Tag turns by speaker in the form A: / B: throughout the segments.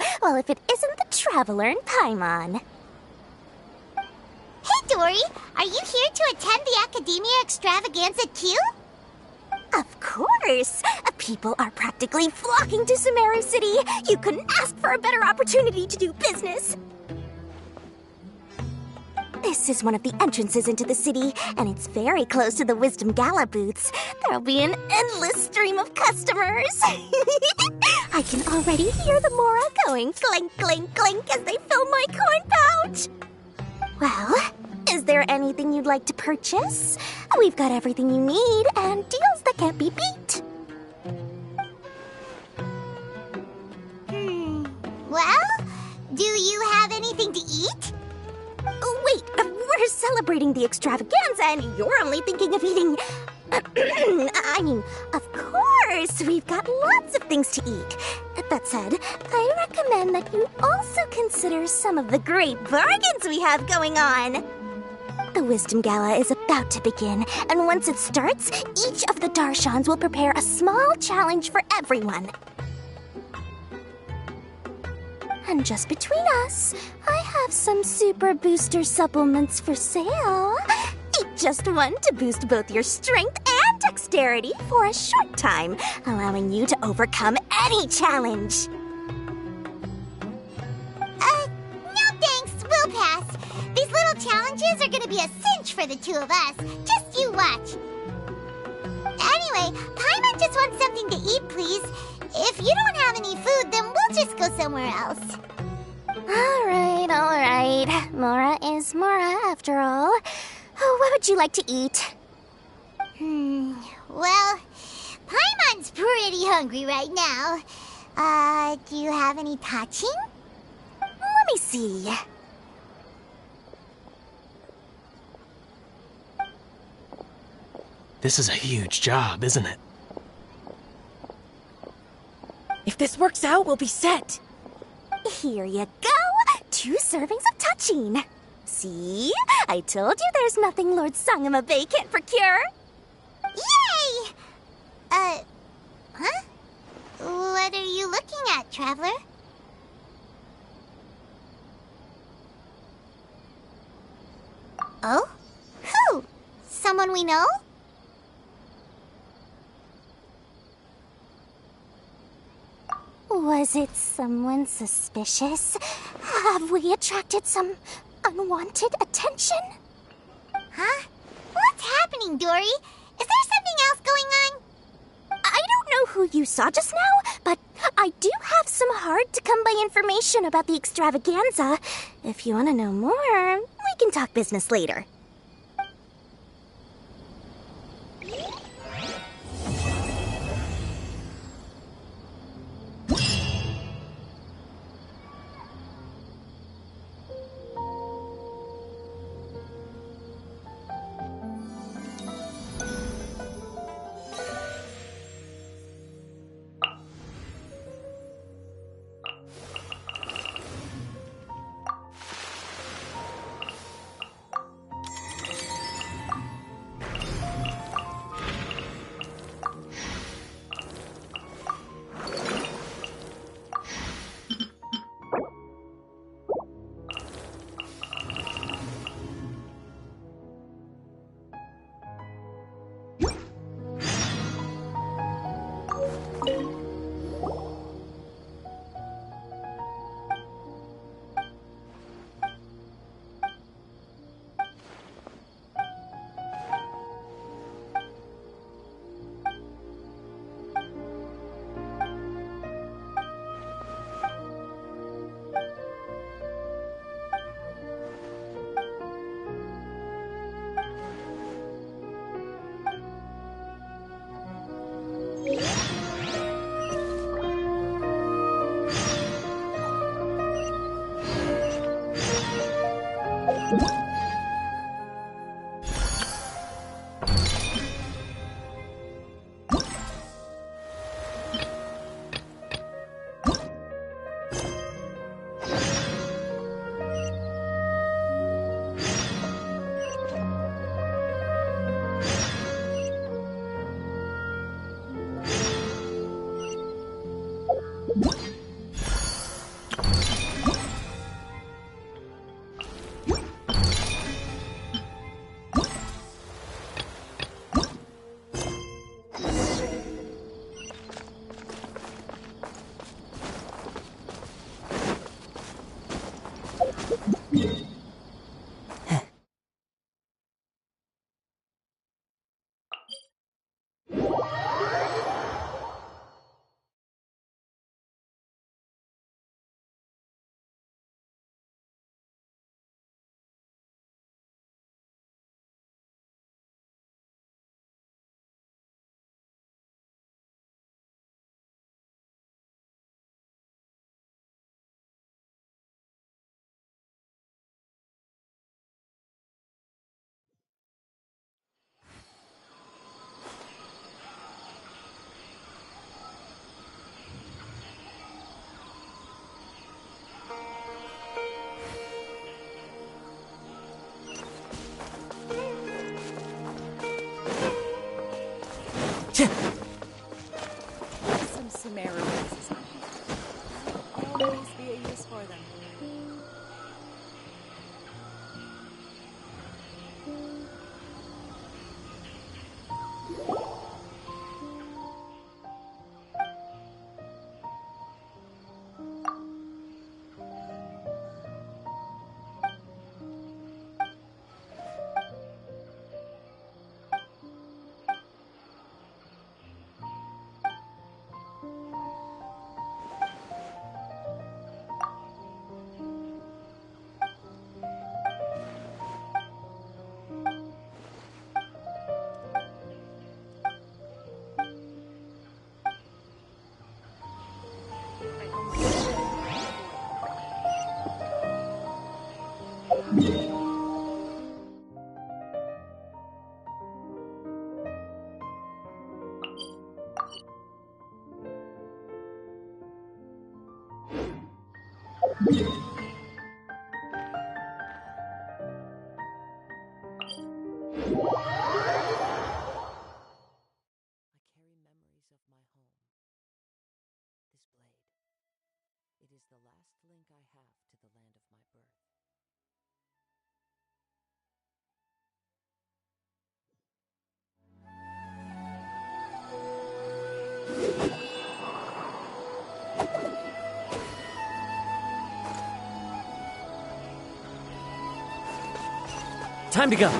A: Oh, well, if it isn't the Traveler in Paimon.
B: Hey, Dory! Are you here to attend the Academia Extravaganza too?
A: Of course! People are practically flocking to Sumaru City. You couldn't ask for a better opportunity to do business. This is one of the entrances into the city, and it's very close to the Wisdom Gala booths. There'll be an endless stream of customers. I can already hear the Mora going clink, clink, clink as they fill my coin pouch. Well, is there anything you'd like to purchase? We've got everything you need and deals that can't be beat.
B: Well, do you have anything to eat?
A: Wait, we're celebrating the extravaganza and you're only thinking of eating... I mean, of course, we've got lots of things to eat. That said, I recommend that you also consider some of the great bargains we have going on. The Wisdom Gala is about to begin, and once it starts, each of the Darshans will prepare a small challenge for everyone. And just between us, I have some super booster supplements for sale. Eat just one to boost both your strength and dexterity for a short time, allowing you to overcome any challenge.
B: No thanks, we'll pass. These little challenges are gonna be a cinch for the two of us. Just you watch. Anyway, Paimon just wants something to eat, please. If you don't have any food, then we'll just go somewhere else.
A: All right. Mora is Mora, after all. What would you like to eat?
B: Well, Paimon's pretty hungry right now. Do you have any touching?
A: Let me see.
C: This is a huge job, isn't it?
D: If this works out, we'll be set.
A: Here you go. 2 servings of touching. See? I told you there's nothing Lord Sangamabe can't procure.
B: Yay! Huh? What are you looking at, Traveler? Oh? Who? Someone we know?
A: Was it someone suspicious? Have we attracted some unwanted attention?
B: Huh? What's happening, Dory? Is there something else going on?
A: I don't know who you saw just now, but I do have some hard-to-come-by information about the extravaganza. If you want to know more, we can talk business later.
D: Some Sumaru pieces on hand. Always be a use for them.
E: I carry memories of my home. This blade. It is the last link I have to the land of my birth.
C: Time to go.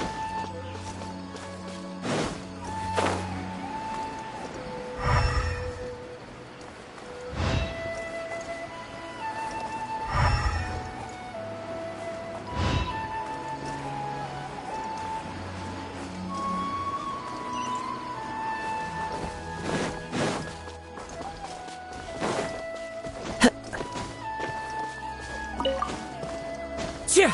C: Cheer!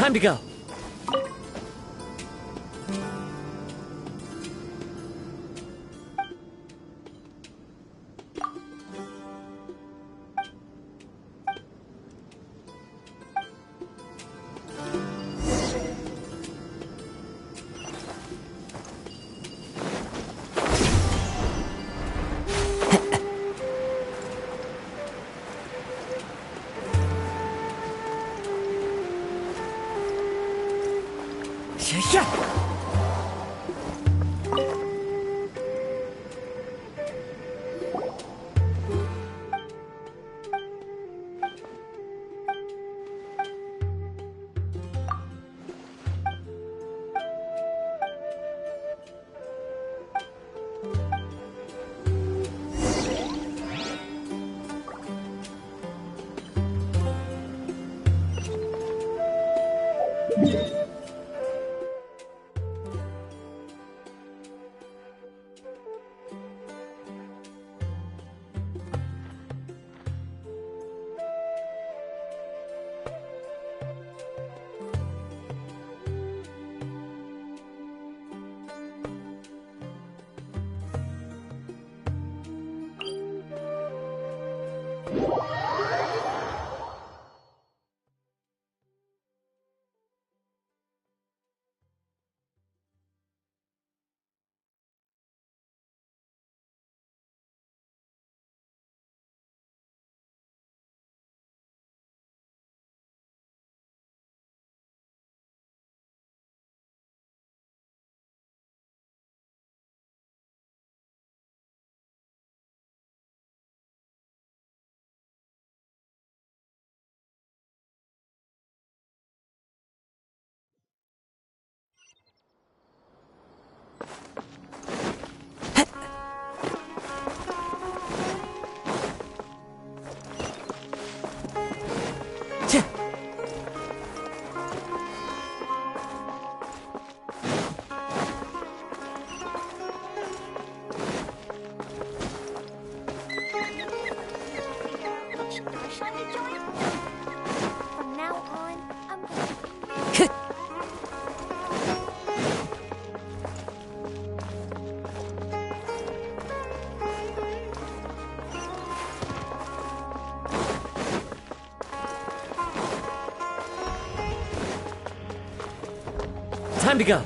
C: Time to go. Yeah.
B: From now on, I'm gonna...
C: Time to go.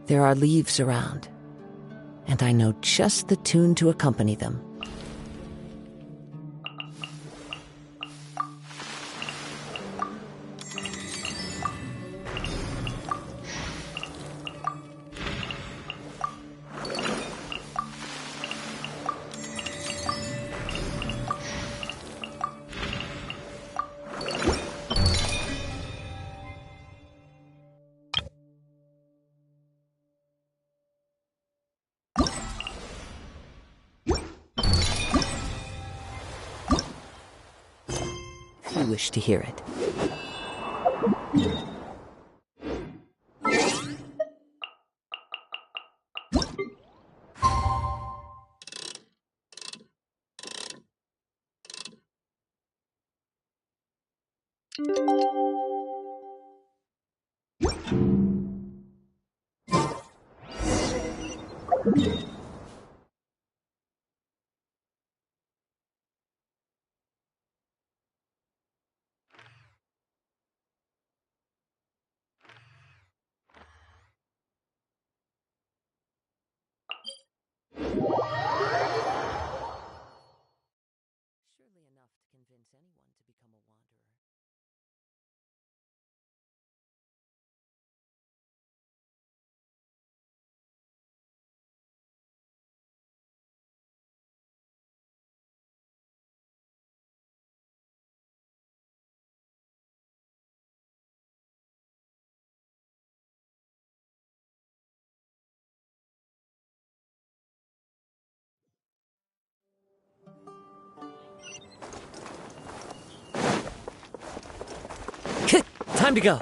E: There are leaves around, and I know just the tune to accompany them. You wish to hear it. Surely enough to convince anyone to become a wanderer.
C: Time to go.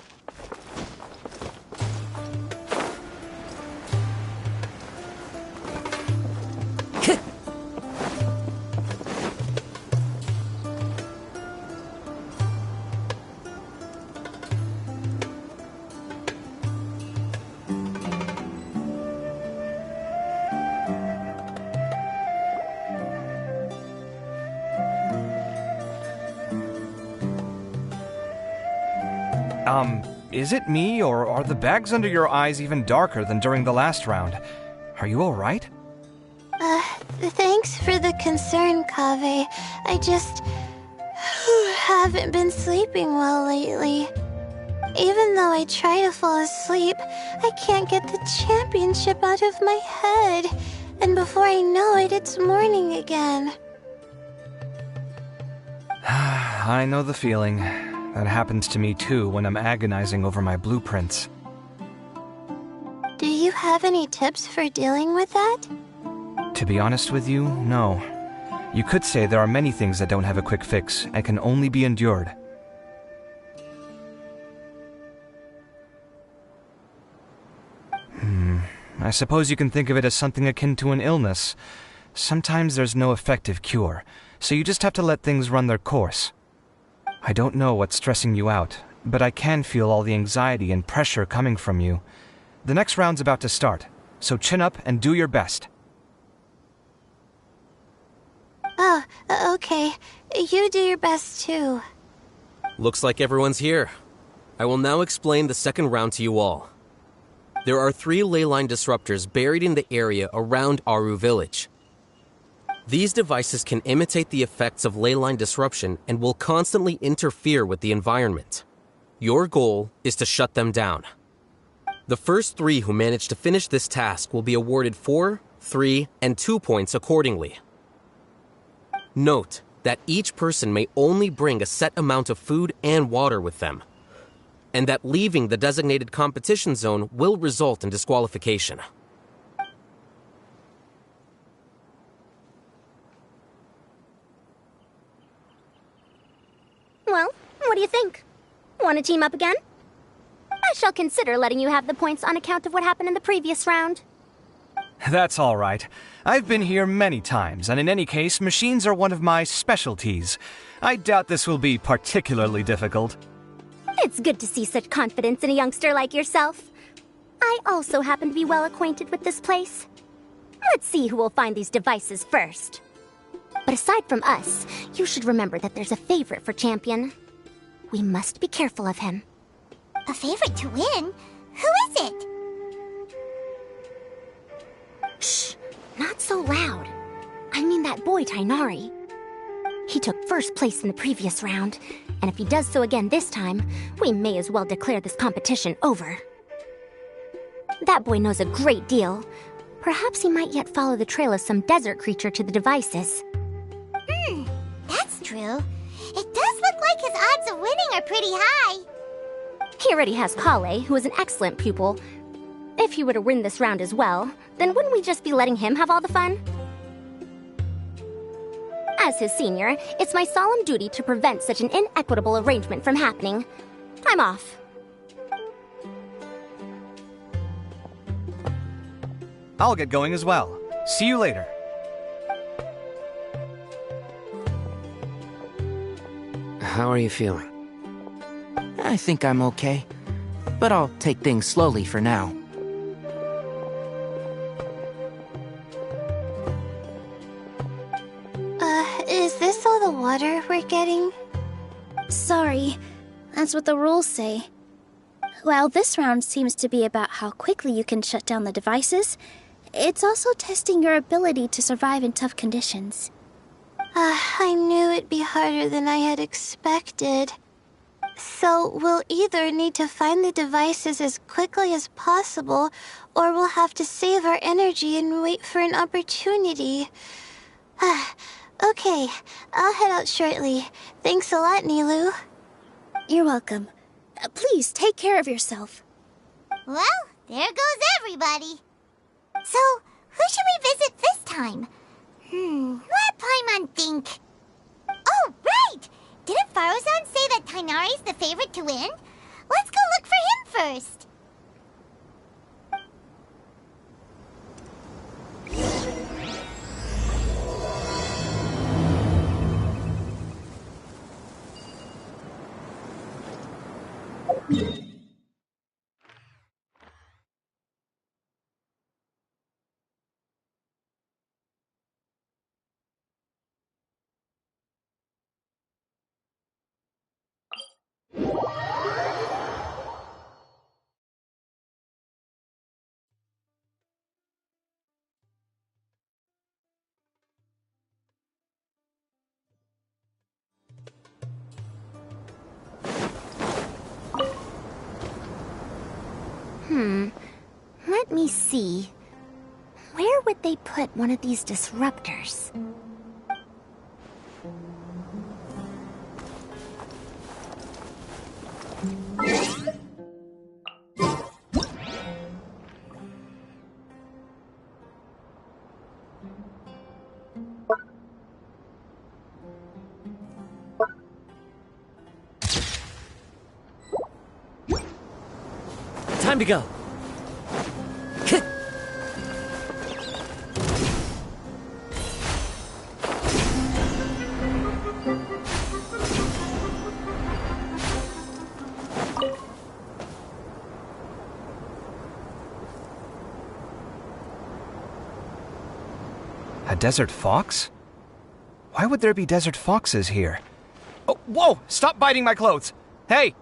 F: Is it me, or are the bags under your eyes even darker than during the last round? Are you alright?
B: Thanks for the concern, Kaveh. I just haven't been sleeping well lately. Even though I try to fall asleep, I can't get the championship out of my head. And before I know it, it's morning again.
F: I know the feeling. That happens to me too when I'm agonizing over my blueprints.
B: Do you have any tips for dealing with that?
F: To be honest with you, no. You could say there are many things that don't have a quick fix and can only be endured. I suppose you can think of it as something akin to an illness. Sometimes there's no effective cure, so you just have to let things run their course. I don't know what's stressing you out, but I can feel all the anxiety and pressure coming from you. The next round's about to start, so chin up and do your best.
B: Oh, okay. You do your best too.
G: Looks like everyone's here. I will now explain the second round to you all. There are 3 leyline disruptors buried in the area around Aru Village. These devices can imitate the effects of leyline disruption and will constantly interfere with the environment. Your goal is to shut them down. The first 3 who manage to finish this task will be awarded 4, 3, and 2 points accordingly. Note that each person may only bring a set amount of food and water with them, and that leaving the designated competition zone will result in disqualification.
A: Well, what do you think? Want to team up again? I shall consider letting you have the points on account of what happened in the previous round.
F: That's all right. I've been here many times, and in any case, machines are one of my specialties. I doubt this will be particularly difficult.
A: It's good to see such confidence in a youngster like yourself. I also happen to be well acquainted with this place. Let's see who will find these devices first. But aside from us, you should remember that there's a favorite for Champion. We must be careful of him.
B: A favorite to win? Who is it?
A: Shh, not so loud. I mean that boy Tainari. He took first place in the previous round, and if he does so again this time, we may as well declare this competition over. That boy knows a great deal. Perhaps he might yet follow the trail of some desert creature to the devices.
B: That's true. It does look like his odds of winning are pretty high.
A: He already has Kale, who is an excellent pupil. If he were to win this round as well, then wouldn't we just be letting him have all the fun? As his senior, it's my solemn duty to prevent such an inequitable arrangement from happening. I'm off.
F: I'll get going as well. See you later.
H: How are you feeling?
I: I think I'm okay, but I'll take things slowly for now.
B: Is this all the water we're getting?
J: Sorry, that's what the rules say. While this round seems to be about how quickly you can shut down the devices, it's also testing your ability to survive in tough conditions.
B: I knew it'd be harder than I had expected. So we'll either need to find the devices as quickly as possible, or we'll have to save our energy and wait for an opportunity. Okay, I'll head out shortly. Thanks a lot, Nilu.
J: You're welcome. Please take care of yourself.
B: Well, there goes everybody. So, who should we visit this time? Let Paimon think. Oh, right! Didn't Farozan say that Tainari's the favorite to win? Let's go look for him first.
A: Let me see. Where would they put one of these disruptors?
C: Time to go.
F: A desert fox? Why would there be desert foxes here? Oh, whoa! Stop biting my clothes! Hey!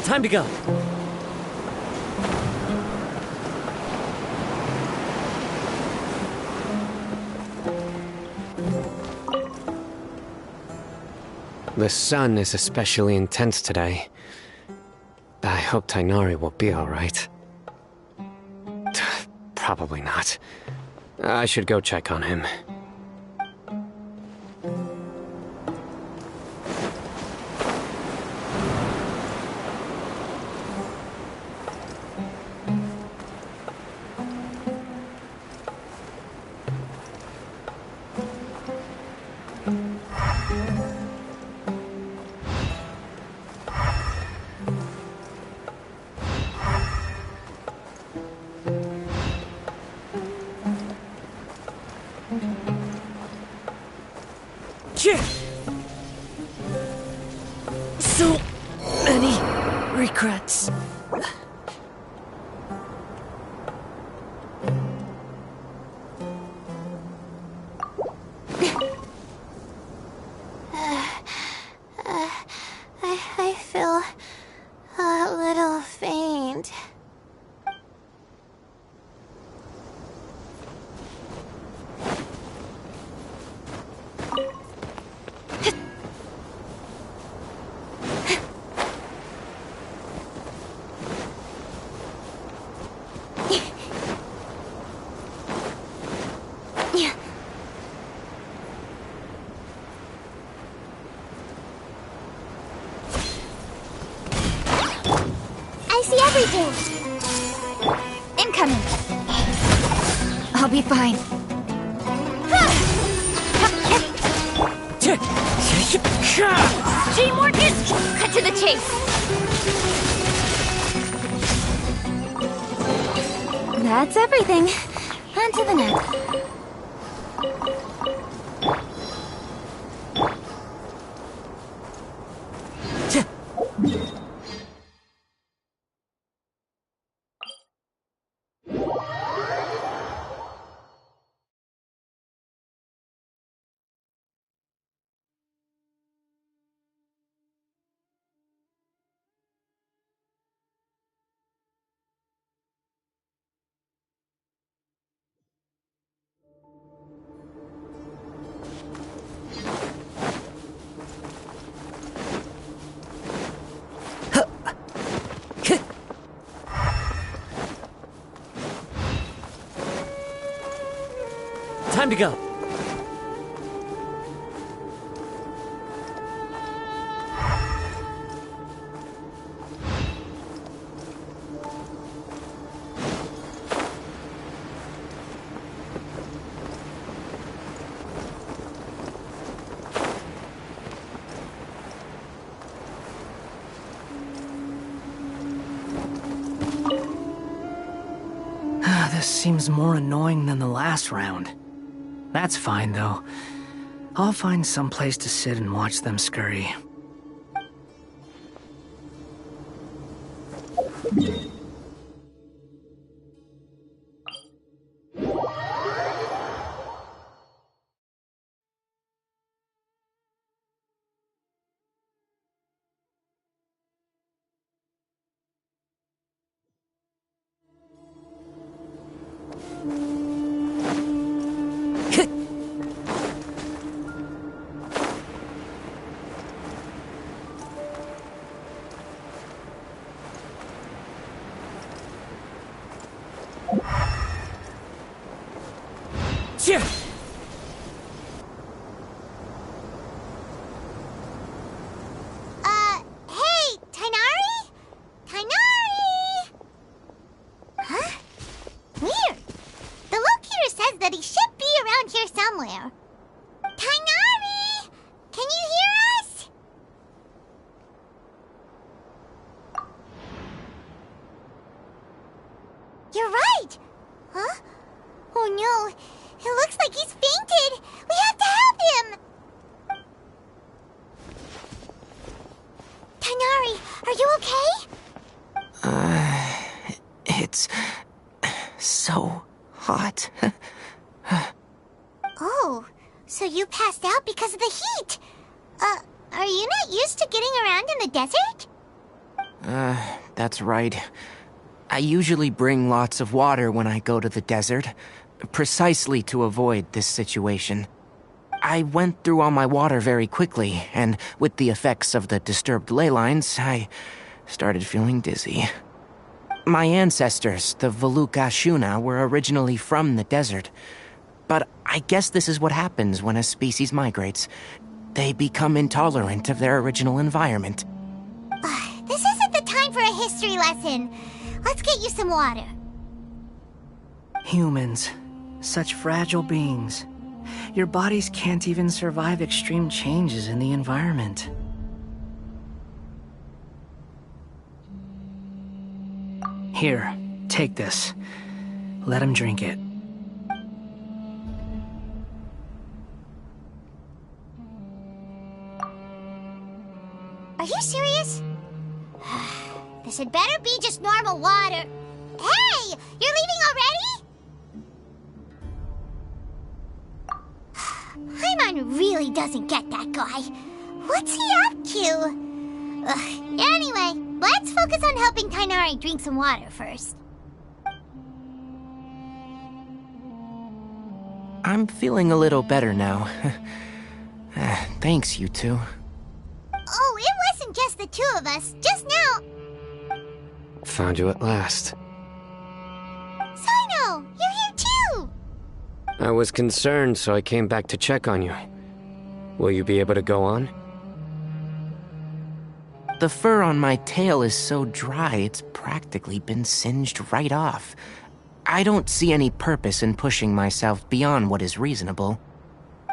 C: Time to go.
H: The sun is especially intense today. I hope Tainari will be alright. Probably not. I should go check on him.
E: So many regrets.
B: I feel a little faint. I see everything. Incoming. I'll be fine. 3 more hits. Cut to the chase. That's everything. On to the next.
C: Time to go.
I: This seems more annoying than the last round. That's fine, though. I'll find some place to sit and watch them scurry.
B: Hey, Tainari? Tainari! Huh? Weird. The locator says that he should be around here somewhere. Tainari! Can you hear us? You're right! Huh? Oh no, it looks like he's fainted! We have to help him! Tainari, are you okay?
I: It's so hot.
B: Oh, so you passed out because of the heat. Are you not used to getting around in the desert?
I: That's right. I usually bring lots of water when I go to the desert, precisely to avoid this situation. I went through all my water very quickly, and with the effects of the disturbed ley lines, I started feeling dizzy. My ancestors, the Valukashuna, were originally from the desert. But I guess this is what happens when a species migrates. They become intolerant of their original environment.
B: This isn't the time for a history lesson. Let's get you some water.
K: Humans. Such fragile beings. Your bodies can't even survive extreme changes in the environment. Here, take this. Let him drink it.
B: Are you serious? This had better be just normal water. Hey! You're leaving already? Paimon really doesn't get that guy. What's he up to? Anyway, let's focus on helping Tainari drink some water first.
I: I'm feeling a little better now. Thanks, you two.
B: Oh, it wasn't just the two of us. Just now.
H: Found you at last.
B: Sino, you're here too!
H: I was concerned, so I came back to check on you. Will you be able to go on?
I: The fur on my tail is so dry, it's practically been singed right off. I don't see any purpose in pushing myself beyond what is reasonable.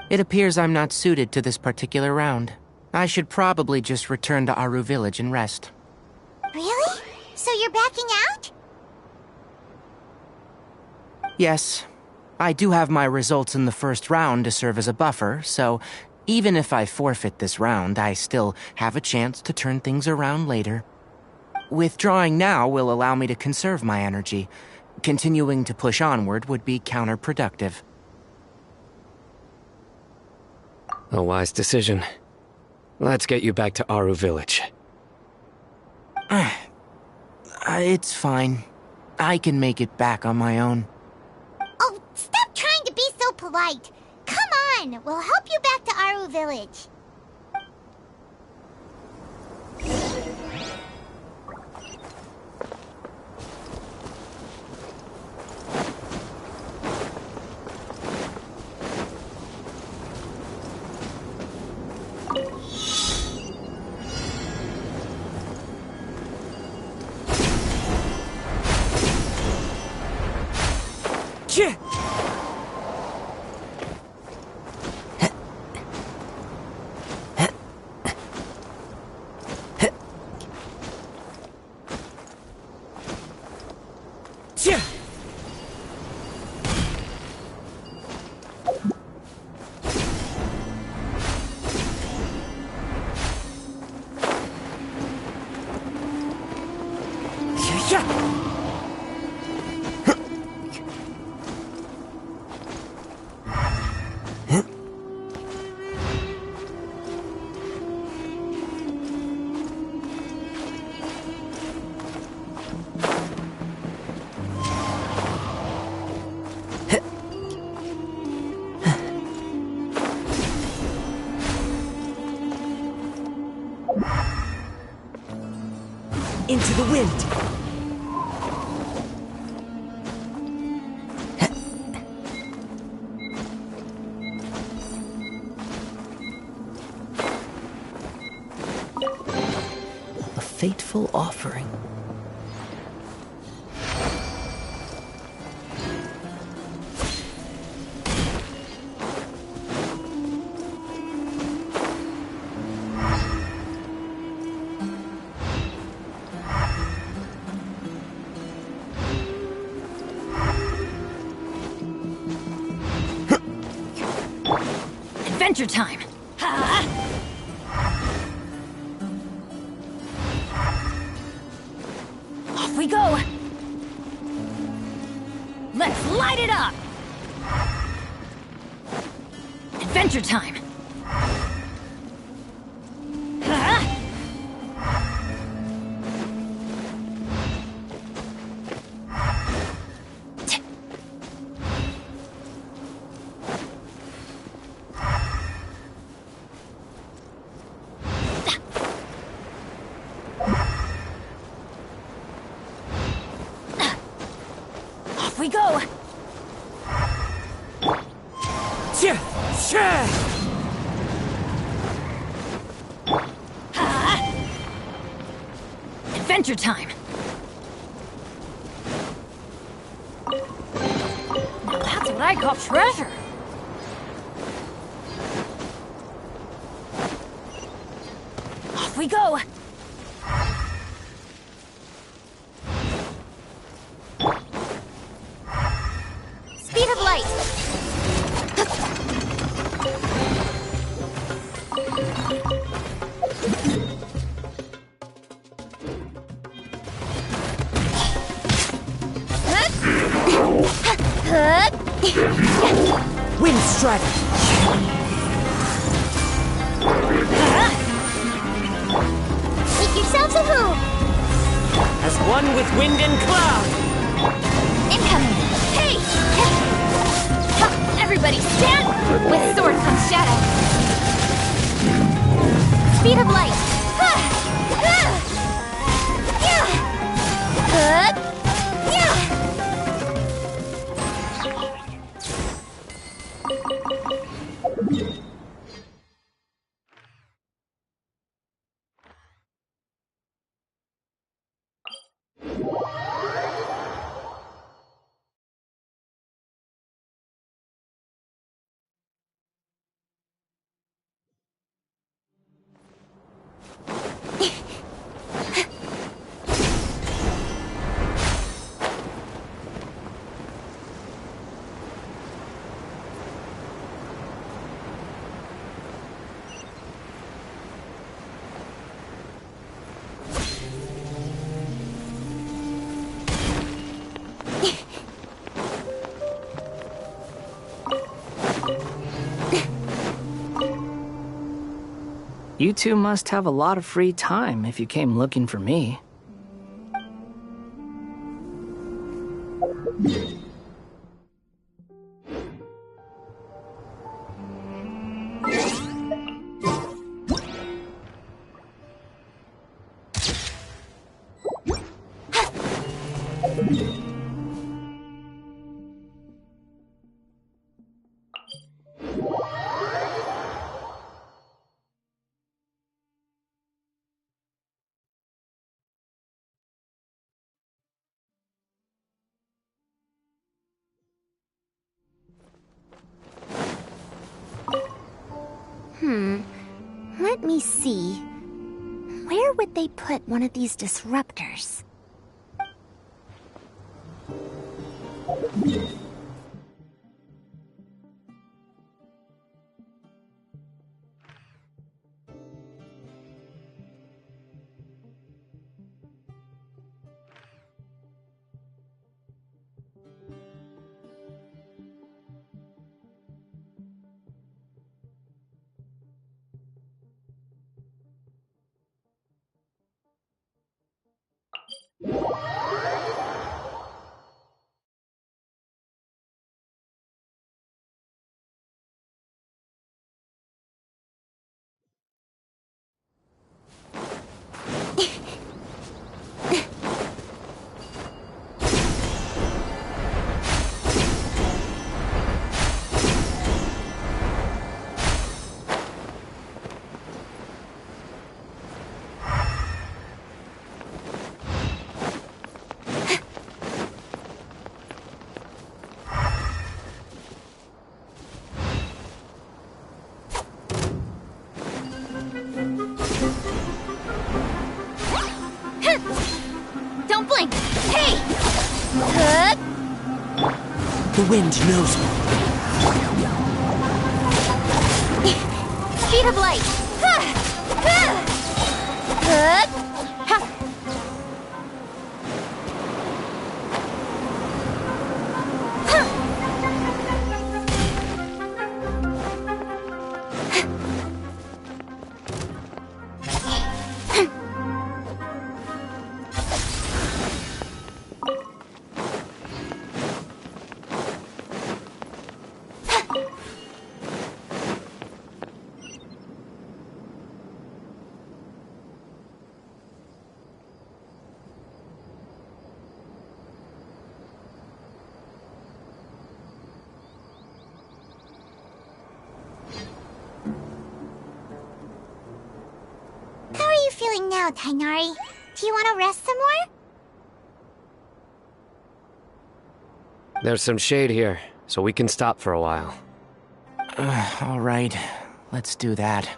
I: It appears I'm not suited to this particular round. I should probably just return to Aru Village and rest.
B: Really? So you're backing out?
I: Yes. I do have my results in the first round to serve as a buffer, so even if I forfeit this round, I still have a chance to turn things around later. Withdrawing now will allow me to conserve my energy. Continuing to push onward would be counterproductive.
H: A wise decision. Let's get you back to Aru Village.
I: It's fine. I can make it back on my own.
B: Oh, stop trying to be so polite. Come on, we'll help you back to Aru Village.
C: Into the wind! A fateful offering.
L: Adventure time! Off we go! Let's light it up! Adventure time! Off we go! Adventure time! Now that's what I call treasure! Off we go!
B: Speed of light!
C: Wind strike!
B: Make yourselves a move!
C: As one with wind and cloud!
B: Incoming! Hey! Everybody stand! With sword comes shadow. Speed of light!
K: You two must have a lot of free time if you came looking for me.
A: Let me see. Where would they put one of these disruptors?
B: Don't blink! Hey!
C: The wind knows me.
B: Speed of light! now, Tainari. Do you want to rest some more?
H: There's some shade here, so we can stop for a while.
I: All right, let's do that.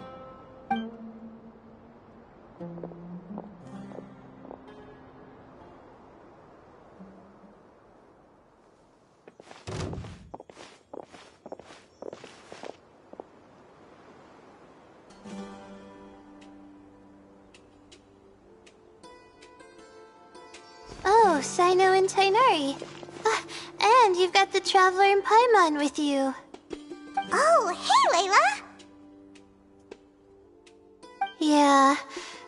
M: Oh, Sino and Tainari. And you've got the Traveler and Paimon with you.
B: Oh, hey, Layla!
M: Yeah,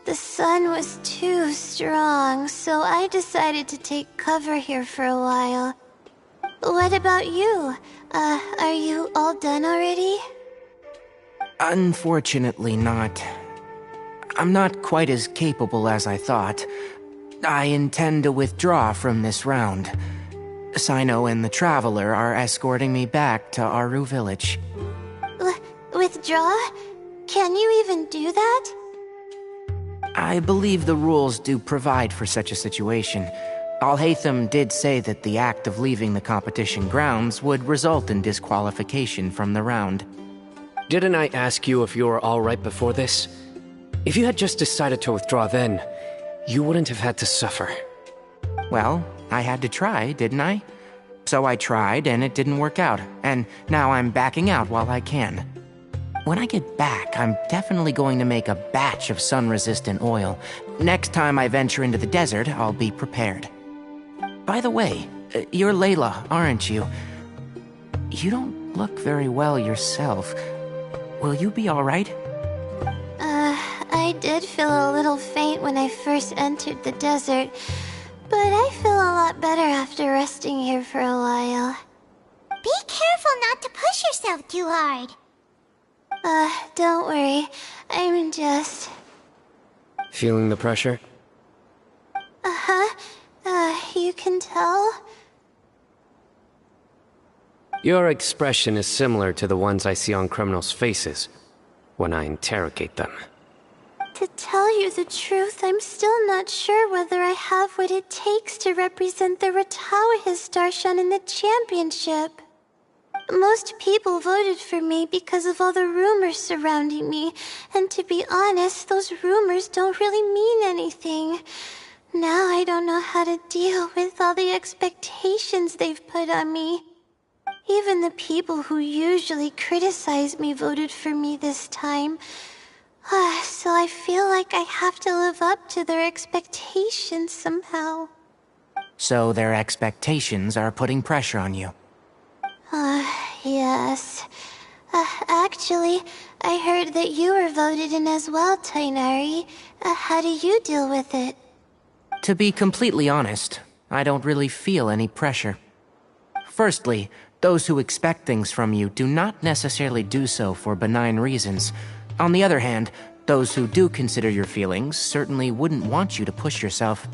M: the sun was too strong, so I decided to take cover here for a while. What about you? Are you all done already?
I: Unfortunately not. I'm not quite as capable as I thought. I intend to withdraw from this round. Sino and the Traveler are escorting me back to Aru Village.
M: Withdraw? Can you even do that?
I: I believe the rules do provide for such a situation. Alhaitham did say that the act of leaving the competition grounds would result in disqualification from the round.
H: Didn't I ask you if you were alright before this? If you had just decided to withdraw then, you wouldn't have had to suffer.
I: Well, I had to try, didn't I? So I tried, and it didn't work out, and now I'm backing out while I can. When I get back, I'm definitely going to make a batch of sun-resistant oil. Next time I venture into the desert, I'll be prepared. By the way, you're Layla, aren't you? You don't look very well yourself. Will you be alright?
M: I did feel a little faint when I first entered the desert, but I feel a lot better after resting here for a while.
B: Be careful not to push yourself too hard.
M: Don't worry. I'm just...
H: Feeling the pressure?
M: You can tell?
H: Your expression is similar to the ones I see on criminals' faces when I interrogate them.
M: To tell you the truth, I'm still not sure whether I have what it takes to represent the Ratawa Starshan in the championship. Most people voted for me because of all the rumors surrounding me, and to be honest, those rumors don't really mean anything. Now I don't know how to deal with all the expectations they've put on me. Even the people who usually criticize me voted for me this time. So I feel like I have to live up to their expectations somehow.
I: So their expectations are putting pressure on you.
M: Yes. Actually, I heard that you were voted in as well, Tainari. How do you deal with it?
I: To be completely honest, I don't really feel any pressure. Firstly, those who expect things from you do not necessarily do so for benign reasons. On the other hand, those who do consider your feelings certainly wouldn't want you to push yourself.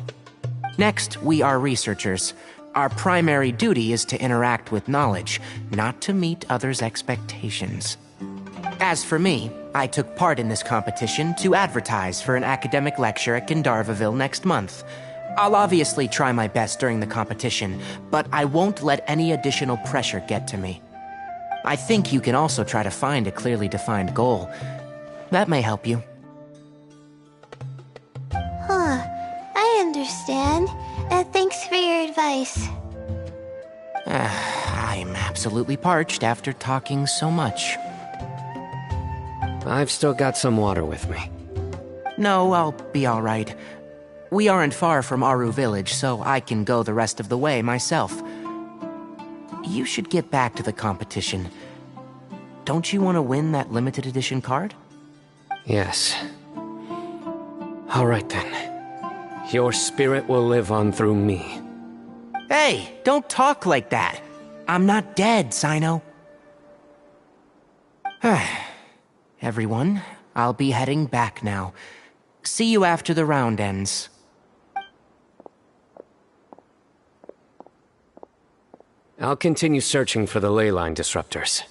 I: Next, we are researchers. Our primary duty is to interact with knowledge, not to meet others' expectations. As for me, I took part in this competition to advertise for an academic lecture at Gandharvaville next month. I'll obviously try my best during the competition, but I won't let any additional pressure get to me. I think you can also try to find a clearly defined goal. That may help you.
M: I understand. Thanks for your advice.
I: I'm absolutely parched after talking so much.
H: I've still got some water with me.
I: No, I'll be alright. We aren't far from Aru Village, so I can go the rest of the way myself. You should get back to the competition. Don't you want to win that limited edition card?
H: Yes. Alright then. Your spirit will live on through me.
I: Hey, don't talk like that. I'm not dead, Sino. Everyone, I'll be heading back now. See you after the round ends.
H: I'll continue searching for the ley line disruptors.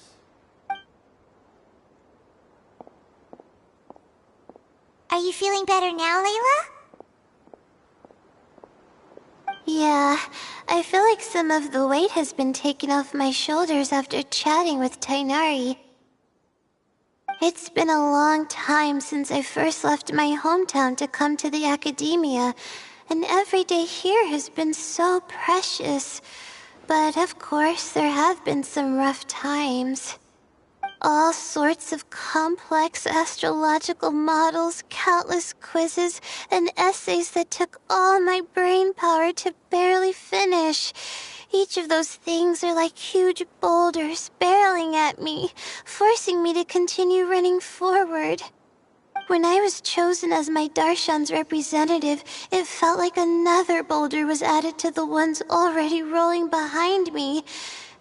B: Are you feeling better now, Layla?
M: Yeah, I feel like some of the weight has been taken off my shoulders after chatting with Tainari. It's been a long time since I first left my hometown to come to the academia, and every day here has been so precious. But of course, there have been some rough times. All sorts of complex astrological models, countless quizzes, and essays that took all my brain power to barely finish. Each of those things are like huge boulders barreling at me, forcing me to continue running forward. When I was chosen as my Darshan's representative, it felt like another boulder was added to the ones already rolling behind me.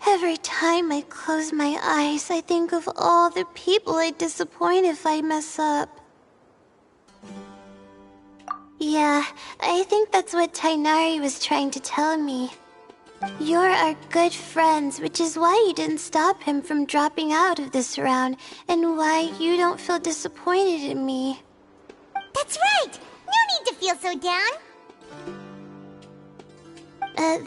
M: Every time I close my eyes, I think of all the people I'd disappoint if I mess up. Yeah, I think that's what Tainari was trying to tell me. You're our good friends, which is why you didn't stop him from dropping out of this round, and why you don't feel disappointed in me.
B: That's right! No need to feel so down!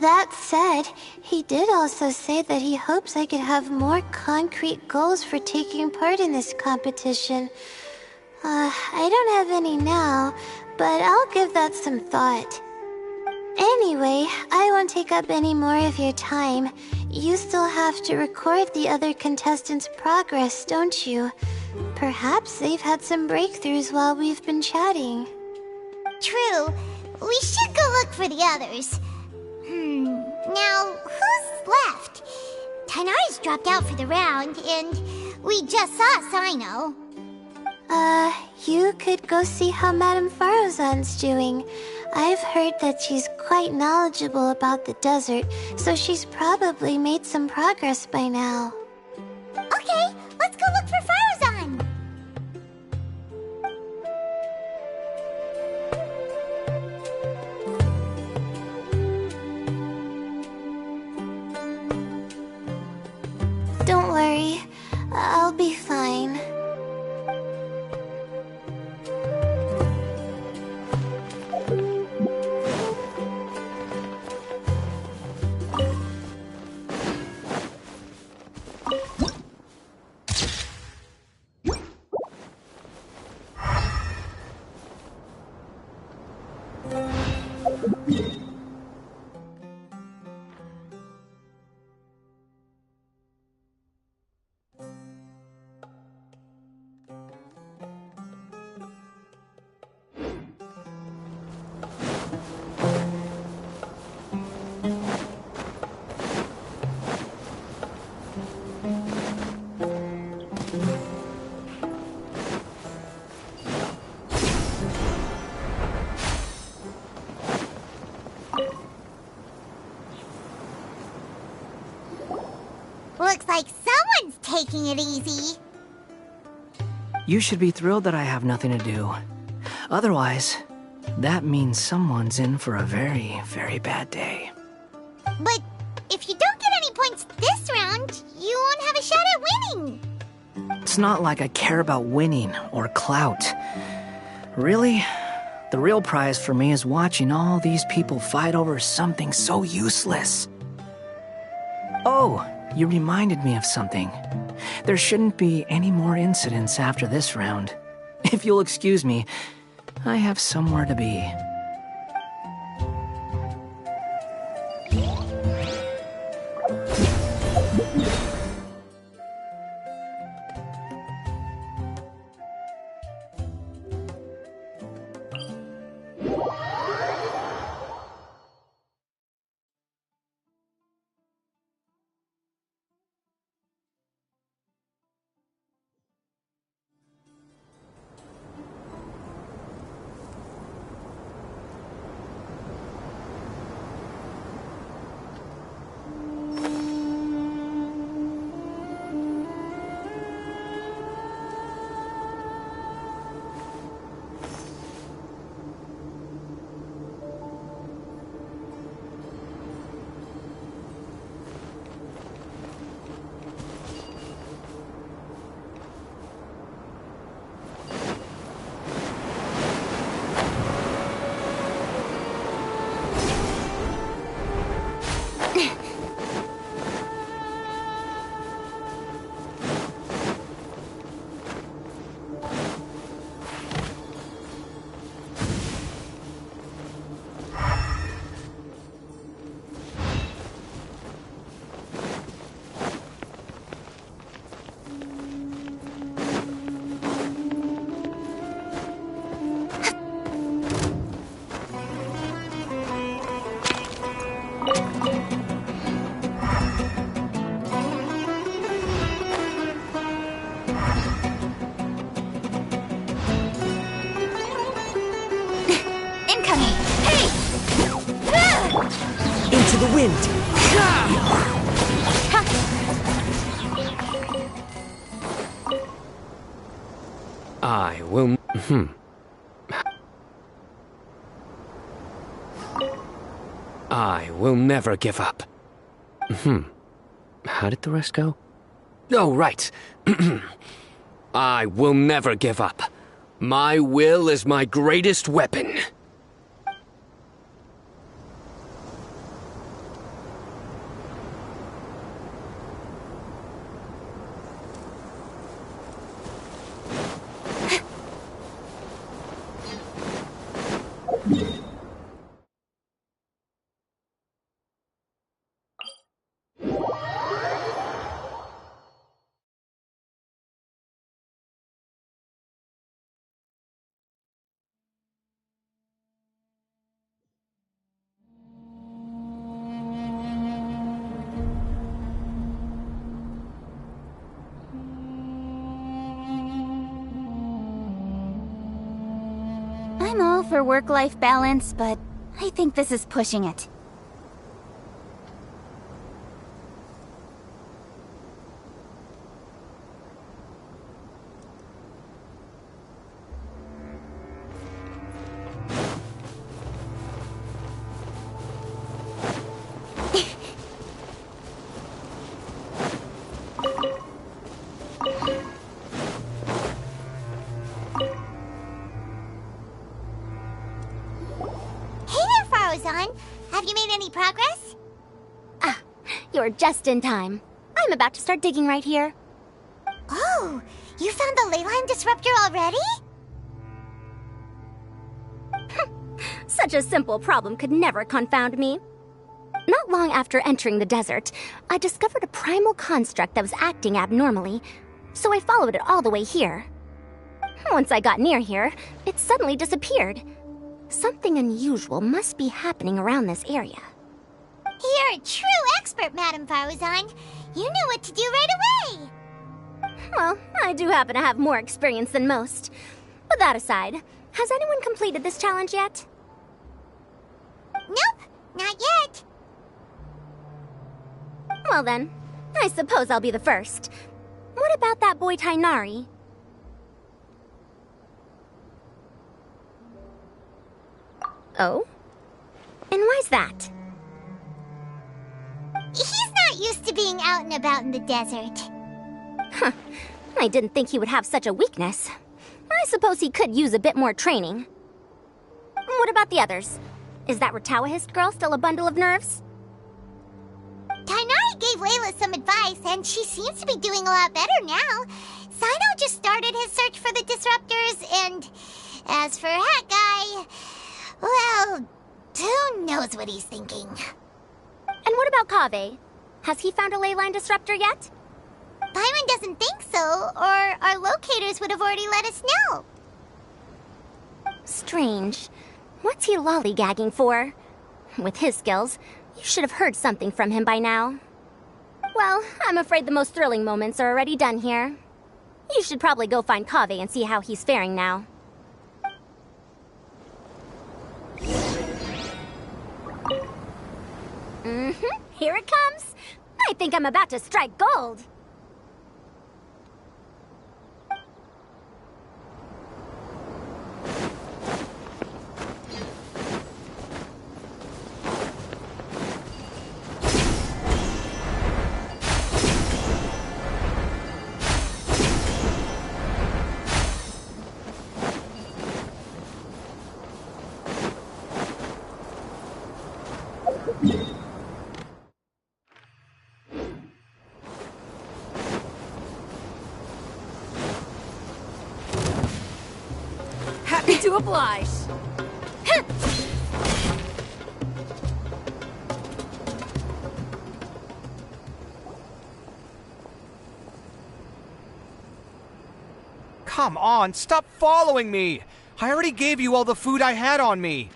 M: That said, he did also say that he hopes I could have more concrete goals for taking part in this competition. I don't have any now, but I'll give that some thought. Anyway, I won't take up any more of your time. You still have to record the other contestants' progress, don't you? Perhaps they've had some breakthroughs while we've been chatting.
B: True. We should go look for the others. Now, who's left? Tainari's dropped out for the round, and we just saw Sino.
M: You could go see how Madame Farozan's doing. I've heard that she's quite knowledgeable about the desert, so she's probably made some progress by now.
B: Okay, let's go look for Farozan!
M: Don't worry, I'll be fine.
B: Looks like someone's taking it easy.
K: You should be thrilled that I have nothing to do. Otherwise, that means someone's in for a very, very bad day.
B: But if you don't get any points this round, you won't have a shot at winning.
K: It's not like I care about winning or clout. Really, the real prize for me is watching all these people fight over something so useless. Oh, you reminded me of something. There shouldn't be any more incidents after this round. If you'll excuse me, I have somewhere to be.
H: I will... I will never give up. How did the rest go? Oh, right. I will never give up. My will is my greatest weapon.
J: I'm all for work-life balance, but I think this is pushing it.
B: Have you made any progress?
A: Ah, you're just in time. I'm about to start digging right here.
B: Oh, you found the leyline disruptor already?
A: Such a simple problem could never confound me. Not long after entering the desert, I discovered a primal construct that was acting abnormally, so I followed it all the way here. Once I got near here, it suddenly disappeared. Something unusual must be happening around this area.
B: You're a true expert, Madame Faruzan. You knew what to do right away.
A: Well, I do happen to have more experience than most. But that aside, has anyone completed this challenge yet?
B: Nope, not yet.
A: Well then, I suppose I'll be the first. What about that boy Tainari? Oh? And why's that?
B: He's not used to being out and about in the desert.
A: Huh. I didn't think he would have such a weakness. I suppose he could use a bit more training. What about the others? Is that Ratawahist girl still a bundle of nerves?
B: Tainari gave Layla some advice, and she seems to be doing a lot better now. Sino just started his search for the disruptors, and as for Hat Guy, well, who knows what he's thinking.
A: And what about Kaveh? Has he found a leyline disruptor yet?
B: Paimon doesn't think so, or our locators would have already let us know.
A: Strange. What's he lollygagging for? With his skills, you should have heard something from him by now. Well, I'm afraid the most thrilling moments are already done here. You should probably go find Kaveh and see how he's faring now. Here it comes. I think I'm about to strike gold.
L: Happy to oblige.
F: Come on, stop following me! I already gave you all the food I had on me.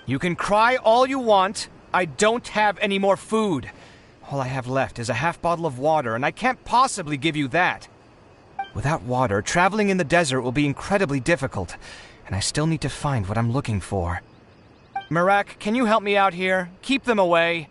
F: You can cry all you want. I don't have any more food. All I have left is a half bottle of water, and I can't possibly give you that. Without water, traveling in the desert will be incredibly difficult, and I still need to find what I'm looking for. Mirak, can you help me out here? Keep them away.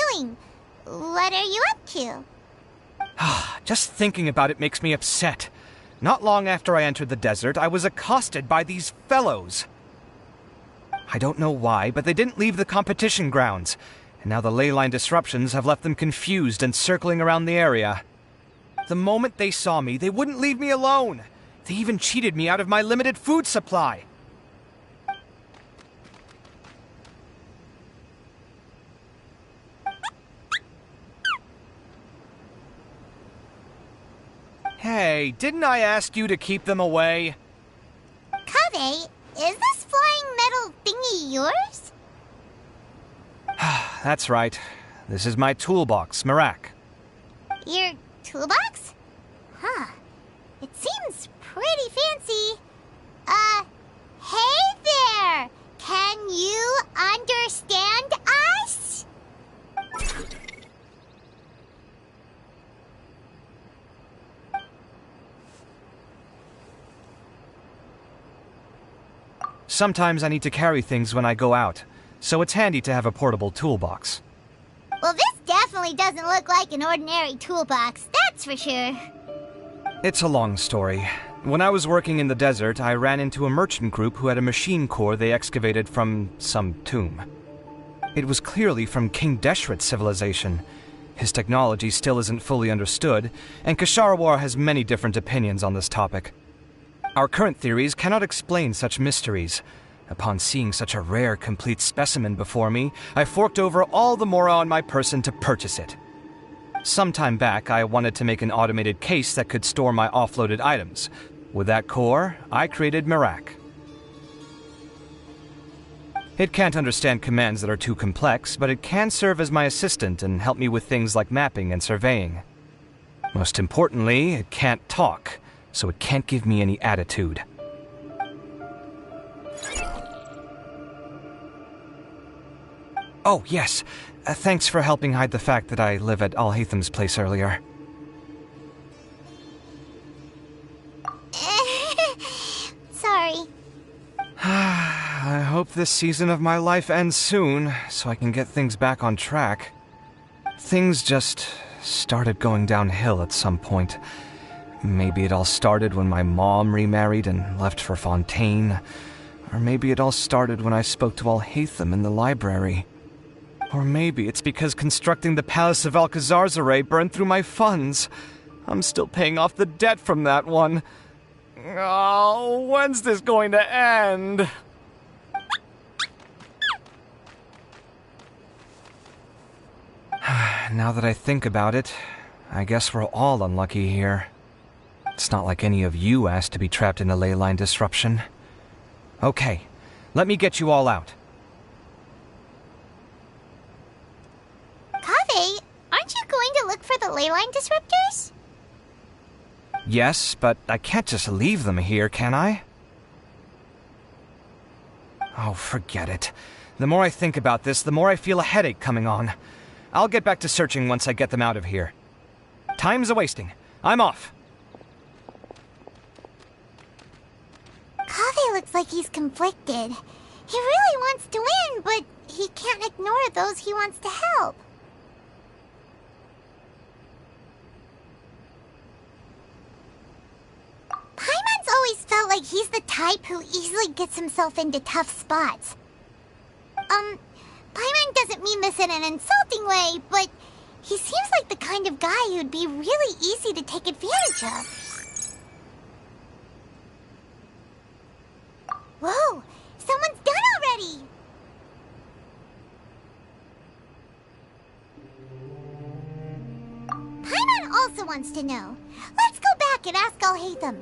B: doing? What are you up to?
F: Just thinking about it makes me upset. Not long after I entered the desert, I was accosted by these fellows. I don't know why, but they didn't leave the competition grounds, and now the ley line disruptions have left them confused and circling around the area. The moment they saw me, they wouldn't leave me alone. They even cheated me out of my limited food supply. Hey, didn't I ask you to keep them away?
B: Kaveh, is this flying metal thingy yours?
F: That's right. This is my toolbox, Marak.
B: Your toolbox? Huh. It seems pretty fancy. Hey there! Can you understand us?
F: Sometimes I need to carry things when I go out, so it's handy to have a portable toolbox.
B: Well, this definitely doesn't look like an ordinary toolbox, that's for sure.
F: It's a long story. When I was working in the desert, I ran into a merchant group who had a machine core they excavated from some tomb. It was clearly from King Deshret's civilization. His technology still isn't fully understood, and Kasharawar has many different opinions on this topic. Our current theories cannot explain such mysteries. Upon seeing such a rare, complete specimen before me, I forked over all the mora on my person to purchase it. Some time back, I wanted to make an automated case that could store my offloaded items. With that core, I created Marak. It can't understand commands that are too complex, but it can serve as my assistant and help me with things like mapping and surveying. Most importantly, it can't talk, so it can't give me any attitude. Oh, yes. Thanks for helping hide the fact that I live at Alhatham's place earlier.
B: Sorry.
F: I hope this season of my life ends soon, so I can get things back on track. Things just started going downhill at some point. Maybe it all started when my mom remarried and left for Fontaine. Or maybe it all started when I spoke to Alhatham in the library. Or maybe it's because constructing the Palace of Alcazar's burned through my funds. I'm still paying off the debt from that one. Oh, when's this going to end? Now that I think about it, I guess we're all unlucky here. It's not like any of you asked to be trapped in a ley line disruption. Okay, let me get you all out.
B: Kaveh, aren't you going to look for the ley line disruptors?
F: Yes, but I can't just leave them here, can I? Oh, forget it. The more I think about this, the more I feel a headache coming on. I'll get back to searching once I get them out of here. Time's a-wasting. I'm off.
B: Kaveh looks like he's conflicted. He really wants to win, but he can't ignore those he wants to help. Paimon's always felt like he's the type who easily gets himself into tough spots. Paimon doesn't mean this in an insulting way, but he seems like the kind of guy who'd be really easy to take advantage of. Whoa! Someone's done already! Paimon also wants to know. Let's go back and ask Alhatham.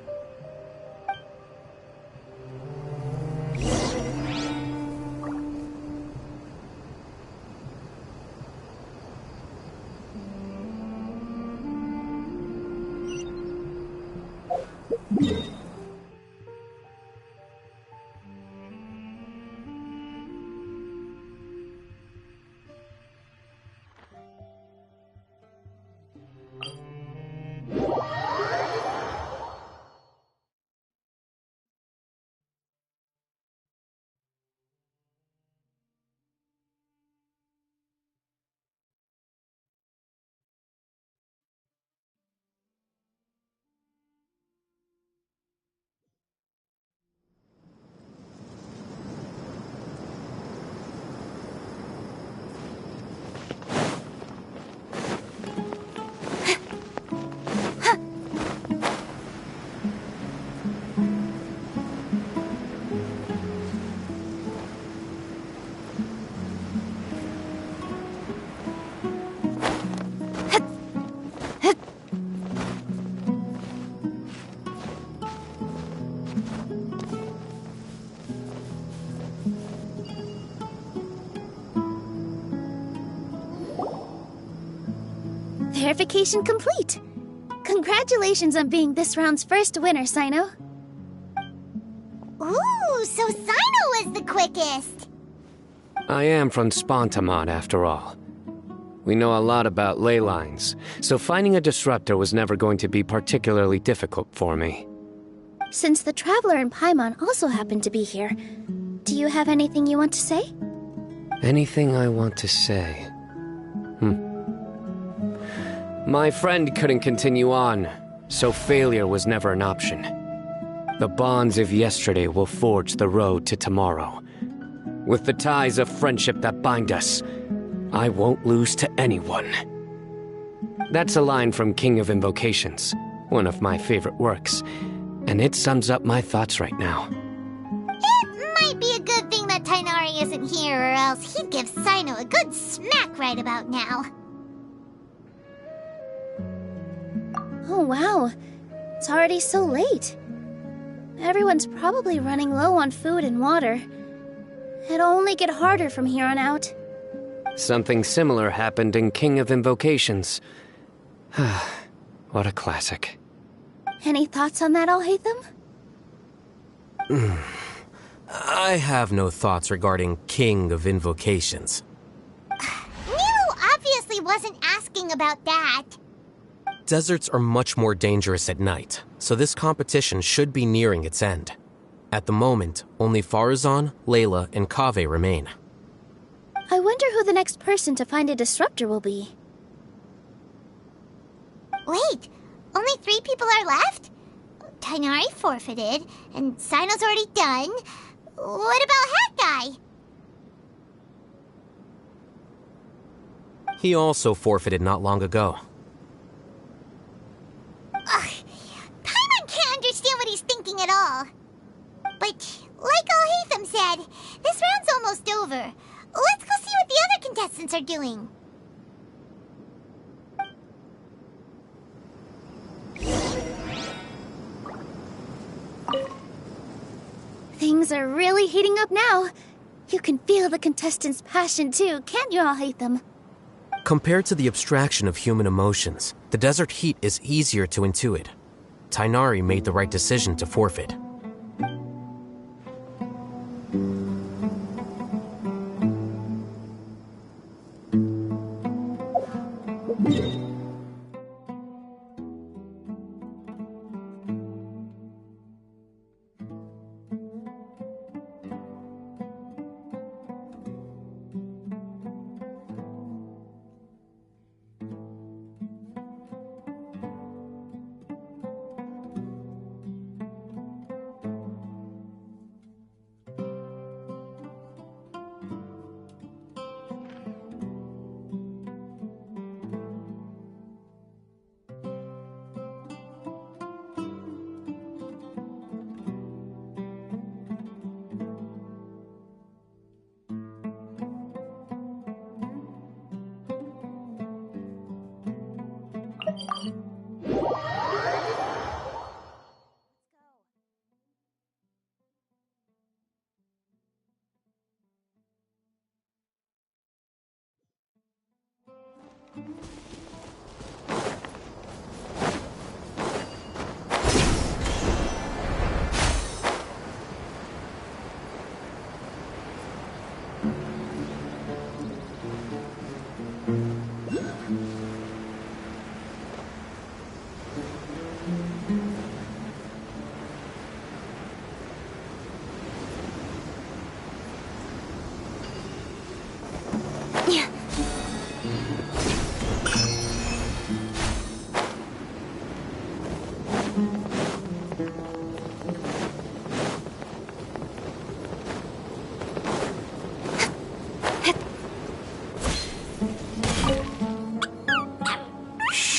J: Verification complete. Congratulations on being this round's first winner, Sino.
B: Ooh, so Sino was the quickest.
H: I am from Spontamod, after all. We know a lot about ley lines, so finding a disruptor was never going to be particularly difficult for me.
J: Since the Traveler and Paimon also happen to be here, do you have anything you want to say?
H: Anything I want to say? My friend couldn't continue on, so failure was never an option. The bonds of yesterday will forge the road to tomorrow. With the ties of friendship that bind us, I won't lose to anyone. That's a line from King of Invocations, one of my favorite works, and it sums up my thoughts right now.
B: It might be a good thing that Tainari isn't here, or else he'd give Sino a good smack right about now.
J: Oh wow, it's already so late. Everyone's probably running low on food and water. It'll only get harder from here on out.
H: Something similar happened in King of Invocations. What a classic.
J: Any thoughts on that, Alhaitham?
G: I have no thoughts regarding King of Invocations.
B: Milu obviously wasn't asking about that.
G: Deserts are much more dangerous at night, so this competition should be nearing its end. At the moment, only Farazan, Layla, and Kaveh remain.
J: I wonder who the next person to find a disruptor will be.
B: Wait, only 3 people are left? Tainari forfeited, and Sino's already done. What about Hat Guy?
G: He also forfeited not long ago.
B: Ugh, Paimon can't understand what he's thinking at all. But, like Alhaitham said, this round's almost over. Let's go see what the other contestants are doing.
J: Things are really heating up now. You can feel the contestants' passion too, can't you, Alhaitham?
G: Compared to the abstraction of human emotions, the desert heat is easier to intuit. Tainari made the right decision to forfeit.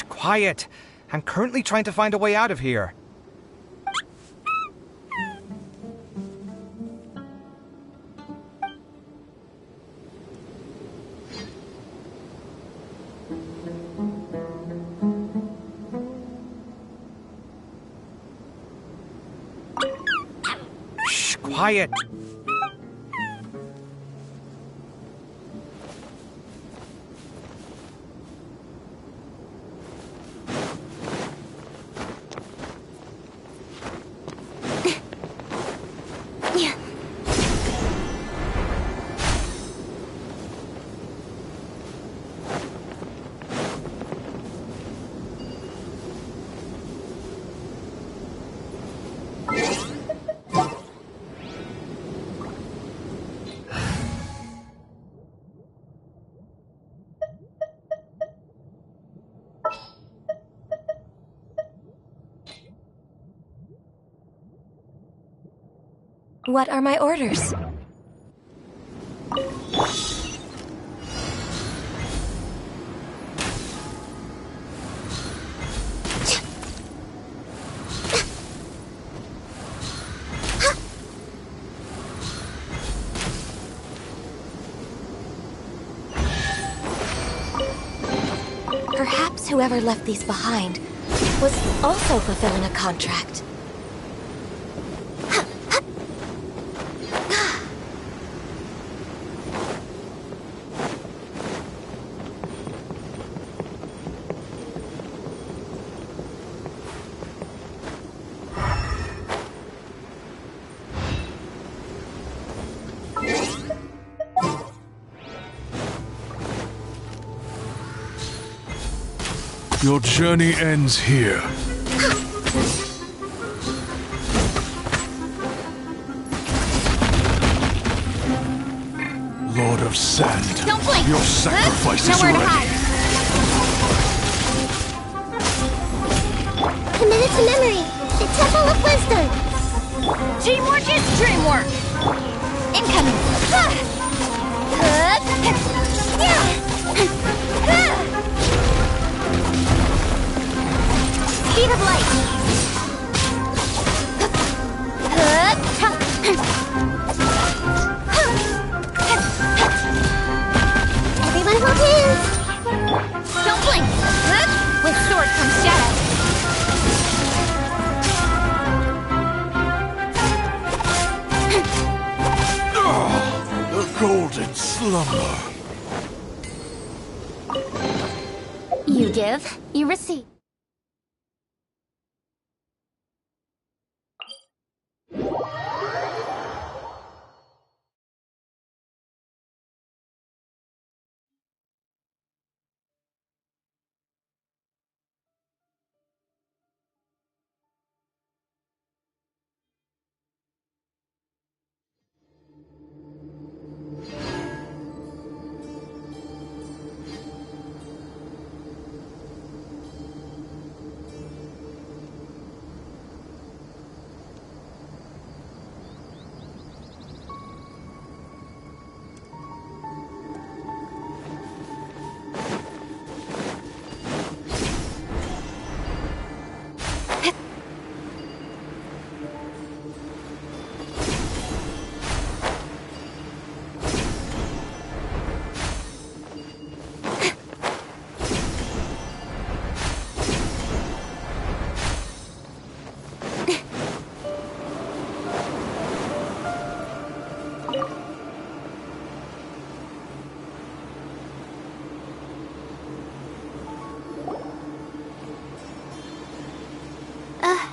F: Quiet! I'm currently trying to find a way out of here. Shh, quiet!
N: What are my orders? Perhaps whoever left these behind was also fulfilling a contract.
O: Your journey ends here. Lord of Sand,
B: Don't blink.
O: your sacrifice is
B: Nowhere to
O: ready.
B: hide. Committed to memory. The Temple of Wisdom.
L: Teamwork is dreamwork!
B: Incoming. Speed of light. Everyone hold hands.
L: Don't blink! With sword comes shadow.
O: The golden slumber.
N: You give, you receive.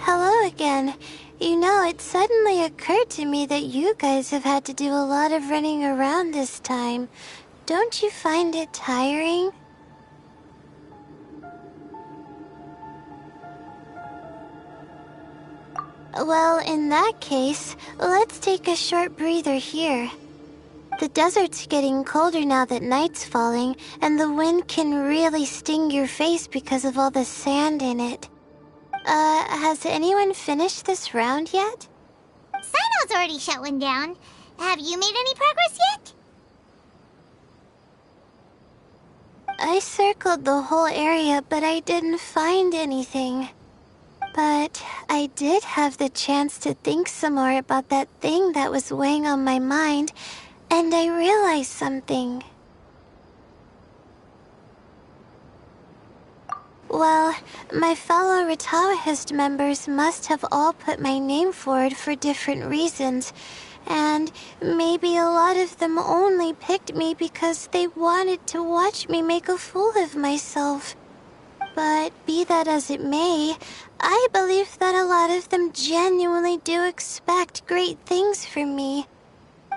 M: Hello again. You know, it suddenly occurred to me that you guys have had to do a lot of running around this time. Don't you find it tiring? Well, in that case, let's take a short breather here. The desert's getting colder now that night's falling, and the wind can really sting your face because of all the sand in it. Has anyone finished this round yet?
B: Sino's already shut one down. Have you made any progress yet?
M: I circled the whole area, but I didn't find anything. But I did have the chance to think some more about that thing that was weighing on my mind, and I realized something. Well, my fellow Retawahist members must have all put my name forward for different reasons, and maybe a lot of them only picked me because they wanted to watch me make a fool of myself. But be that as it may, I believe that a lot of them genuinely do expect great things from me.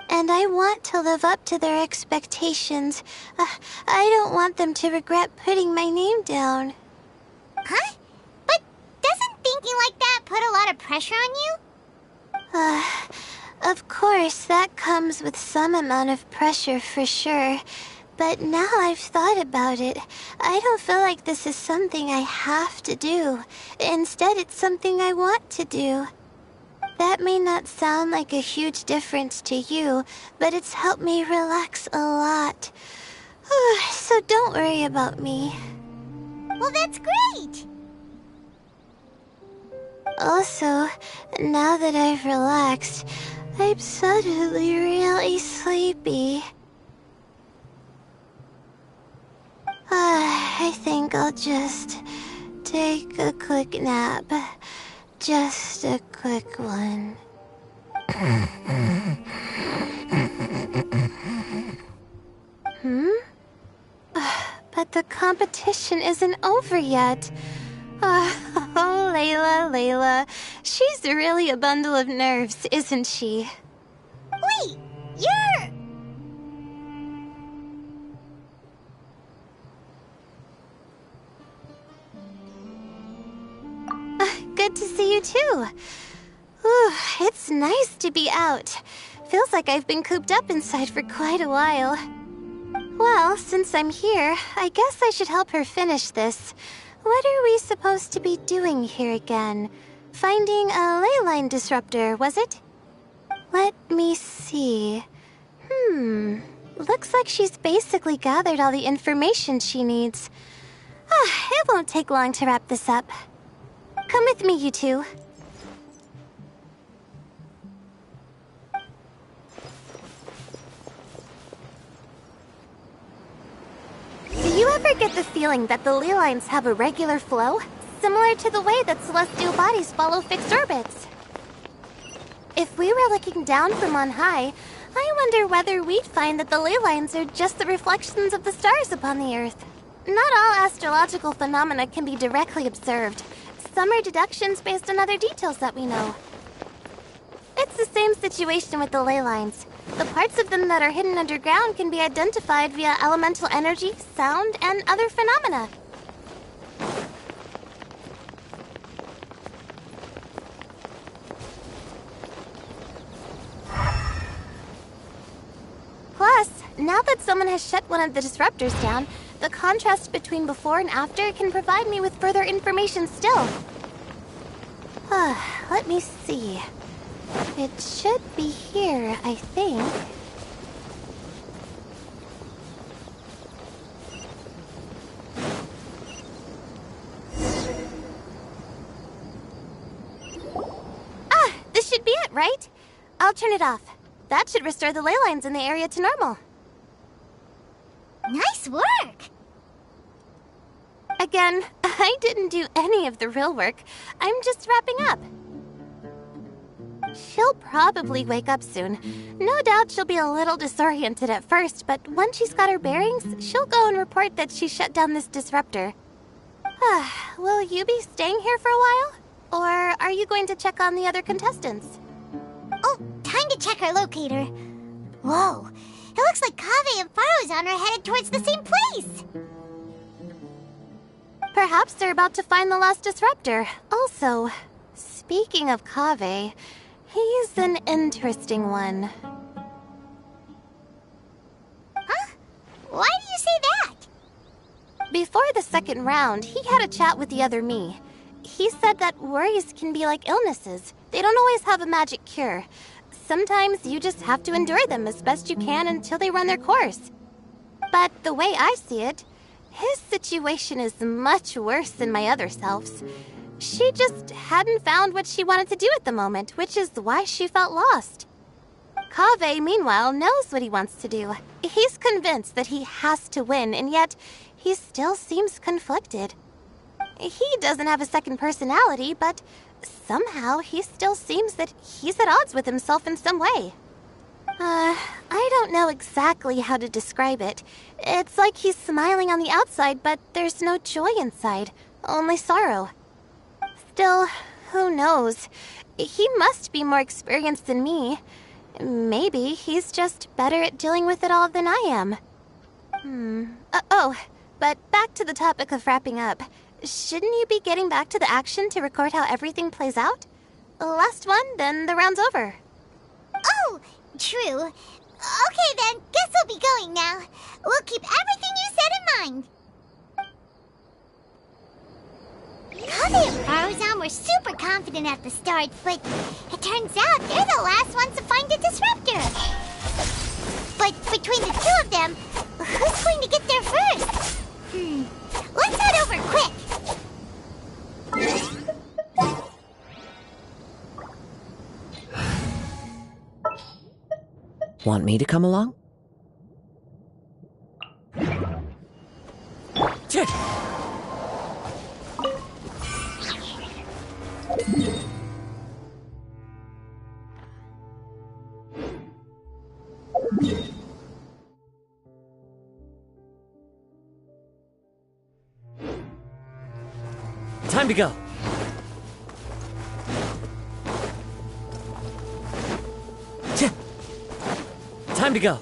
M: And I want to live up to their expectations. I don't want them to regret putting my name down.
B: Huh? But doesn't thinking like that put a lot of pressure on you?
M: Of course, that comes with some amount of pressure for sure. But now I've thought about it, I don't feel like this is something I have to do. Instead, it's something I want to do. That may not sound like a huge difference to you, but it's helped me relax a lot. So don't worry about me.
B: Well, that's great!
M: Also, now that I've relaxed, I'm suddenly really sleepy. I think I'll just take a quick nap. Just a quick one. But the competition isn't over yet. Oh, Layla. She's really a bundle of nerves, isn't she?
B: Wait, you're...
M: Good to see you too. Ooh, it's nice to be out. Feels like I've been cooped up inside for quite a while. Well, since I'm here, I guess I should help her finish this. What are we supposed to be doing here again? Finding a ley line disruptor, was it? Let me see. Looks like she's basically gathered all the information she needs. It won't take long to wrap this up. Come with me, you two. Do you ever get the feeling that the ley lines have a regular flow? Similar to the way that celestial bodies follow fixed orbits. If we were looking down from on high, I wonder whether we'd find that the ley lines are just the reflections of the stars upon the Earth. Not all astrological phenomena can be directly observed. Some are deductions based on other details that we know. It's the same situation with the ley lines. The parts of them that are hidden underground can be identified via elemental energy, sound, and other phenomena. Plus, now that someone has shut one of the disruptors down, the contrast between before and after can provide me with further information still. Let me see. It should be here, I think. This should be it, right? I'll turn it off. That should restore the ley lines in the area to normal.
B: Nice work!
M: Again, I didn't do any of the real work. I'm just wrapping up. She'll probably wake up soon. No doubt she'll be a little disoriented at first, but once she's got her bearings, she'll go and report that she shut down this disruptor. Will you be staying here for a while? Or are you going to check on the other contestants?
B: Oh, time to check our locator. Whoa, it looks like Kaveh and Faruzan are headed towards the same place.
M: Perhaps they're about to find the last disruptor. Also, speaking of Kaveh, he's an interesting one.
B: Huh? Why do you say that?
M: Before the second round, he had a chat with the other me. He said that worries can be like illnesses. They don't always have a magic cure. Sometimes you just have to endure them as best you can until they run their course. But the way I see it, his situation is much worse than my other self's. She just hadn't found what she wanted to do at the moment, which is why she felt lost. Kaveh, meanwhile, knows what he wants to do. He's convinced that he has to win, and yet he still seems conflicted. He doesn't have a second personality, but somehow he still seems that he's at odds with himself in some way. I don't know exactly how to describe it. It's like he's smiling on the outside, but there's no joy inside, only sorrow. Still, who knows? He must be more experienced than me. Maybe he's just better at dealing with it all than I am. But back to the topic of wrapping up. Shouldn't you be getting back to the action to record how everything plays out? Last one, then the round's over.
B: Oh, true. Okay then, guess we'll be going now. We'll keep everything you said in mind. Kaveh and Faruzan were super confident at the start, but it turns out they're the last ones to find a disruptor. But between the two of them, who's going to get there first? Let's head over quick.
C: Want me to come along? Time to go. Time to go.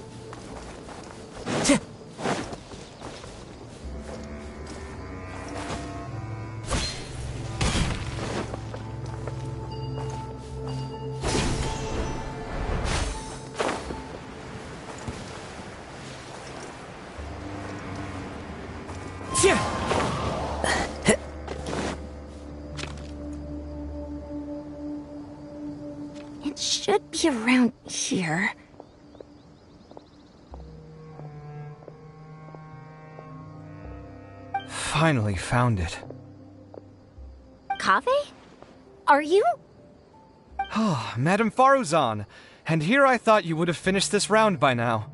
N: It should be around here.
F: Finally found it.
N: Kaveh? Are you?
F: Oh, Madame Faruzan. And here I thought you would have finished this round by now.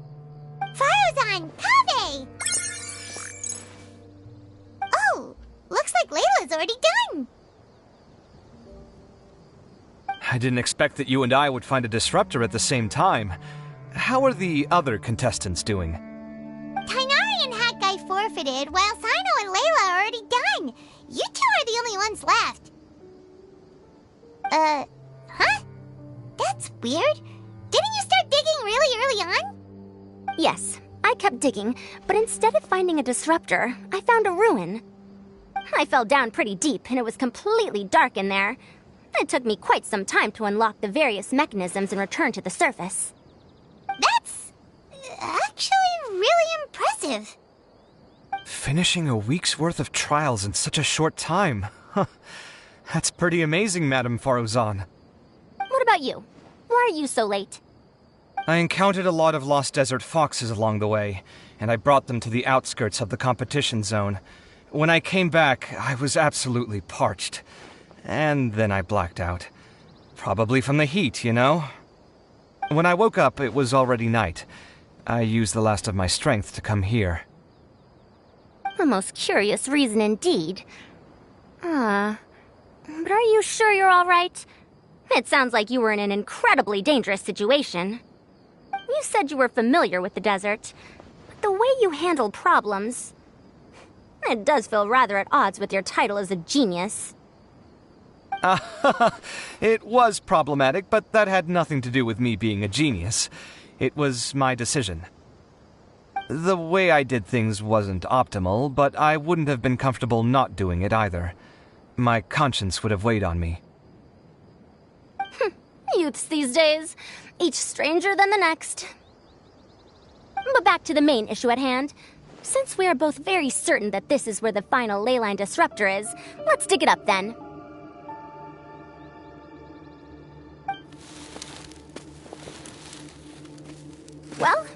B: Faruzan! Kaveh! Oh, looks like Layla's already done.
F: I didn't expect that you and I would find a disruptor at the same time. How are the other contestants doing?
B: Tainari and Hat Guy forfeited, while Sino and Layla are already done. You two are the only ones left. Huh? That's weird. Didn't you start digging really early on?
N: Yes, I kept digging, but instead of finding a disruptor, I found a ruin. I fell down pretty deep, and it was completely dark in there. It took me quite some time to unlock the various mechanisms and return to the surface.
B: That's actually really impressive.
F: Finishing a week's worth of trials in such a short time. Huh. That's pretty amazing, Madame Faruzan.
N: What about you? Why are you so late?
F: I encountered a lot of lost desert foxes along the way, and I brought them to the outskirts of the competition zone. When I came back, I was absolutely parched. And then I blacked out. Probably from the heat, you know? When I woke up, it was already night. I used the last of my strength to come here.
N: A most curious reason indeed. But are you sure you're all right? It sounds like you were in an incredibly dangerous situation. You said you were familiar with the desert, but the way you handle problems... It does feel rather at odds with your title as a genius.
F: It was problematic, but that had nothing to do with me being a genius. It was my decision. The way I did things wasn't optimal, but I wouldn't have been comfortable not doing it either. My conscience would have weighed on me.
N: Youths these days, each stranger than the next. But back to the main issue at hand. Since we are both very certain that this is where the final leyline disruptor is, let's dig it up then. Well,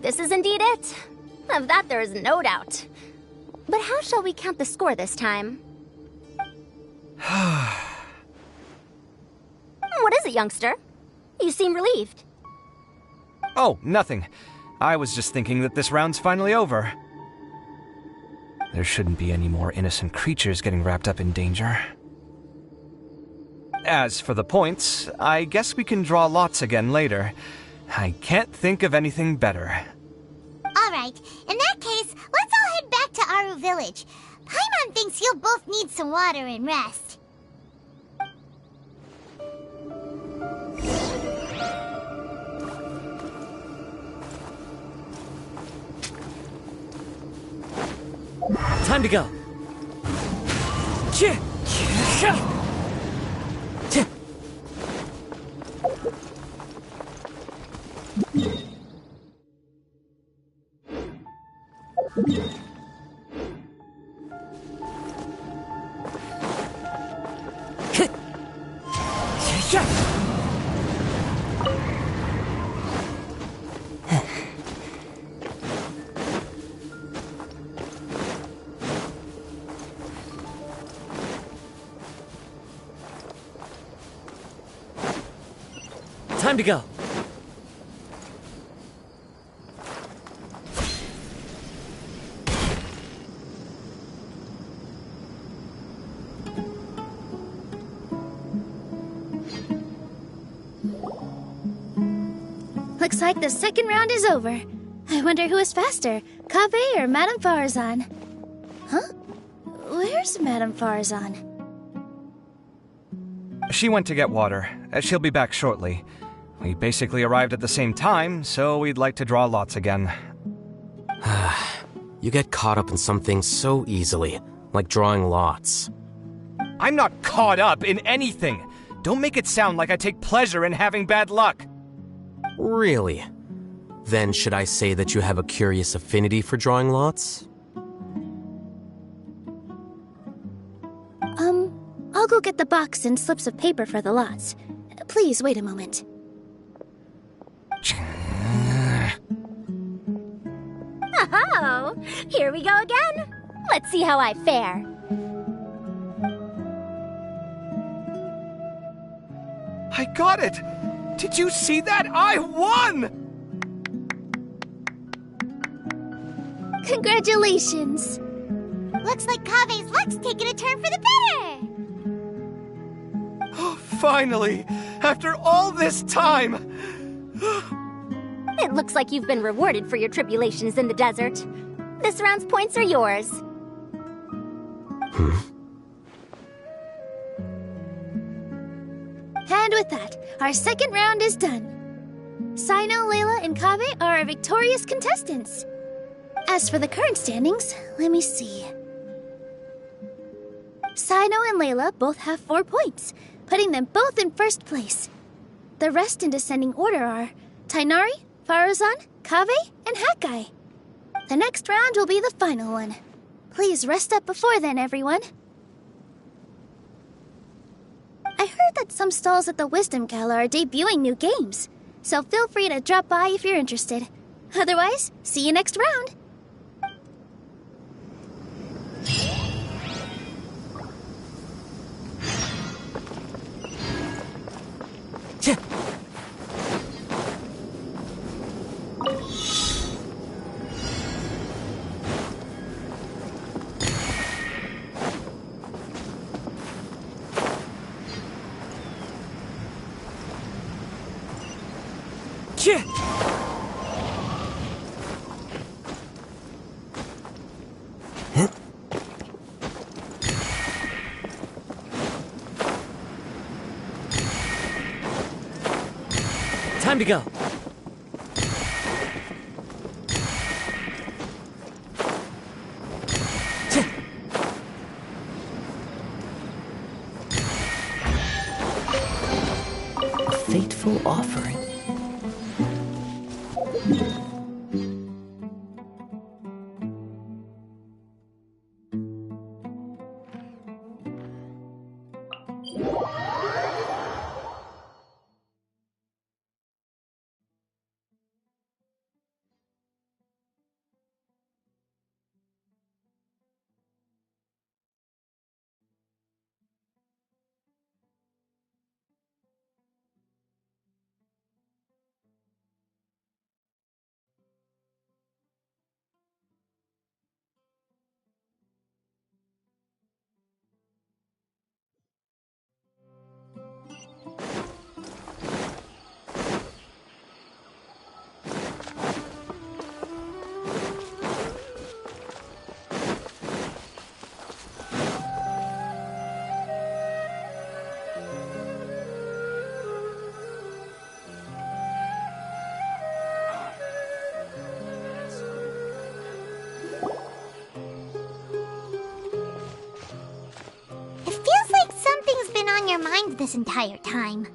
N: this is indeed it. Of that there is no doubt. But how shall we count the score this time? What is it, youngster? You seem relieved.
F: Oh, nothing. I was just thinking that this round's finally over. There shouldn't be any more innocent creatures getting wrapped up in danger. As for the points, I guess we can draw lots again later. I can't think of anything better.
B: Alright, in that case, let's all head back to Aru Village. Paimon thinks you'll both need some water and rest.
C: Time to go. Time to go.
J: Looks like the second round is over. I wonder who is faster, Kaveh or Madame Farazan? Huh? Where's Madame Farazan?
F: She went to get water. She'll be back shortly. We basically arrived at the same time, so we'd like to draw lots again.
G: You get caught up in some things so easily, like drawing lots.
F: I'm not caught up in anything! Don't make it sound like I take pleasure in having bad luck!
G: Really? Then should I say that you have a curious affinity for drawing lots?
J: I'll go get the box and slips of paper for the lots. Please wait a moment.
N: Oh, here we go again. Let's see how I fare.
F: I got it! Did you see that? I won!
J: Congratulations!
B: Looks like Kaveh's luck's taking a turn for the better!
F: Finally! After all this time!
N: It looks like you've been rewarded for your tribulations in the desert. This round's points are yours.
J: And with that, our second round is done. Sino, Layla, and Kaveh are our victorious contestants. As for the current standings, let me see. Sino and Layla both have 4 points, putting them both in first place. The rest in descending order are Tainari, Farazan, Kaveh, and Hakai. The next round will be the final one. Please rest up before then, everyone. I heard that some stalls at the Wisdom Gala are debuting new games, so feel free to drop by if you're interested. Otherwise, see you next round.
C: Time to go.
K: A fateful offering.
B: Your mind this entire time.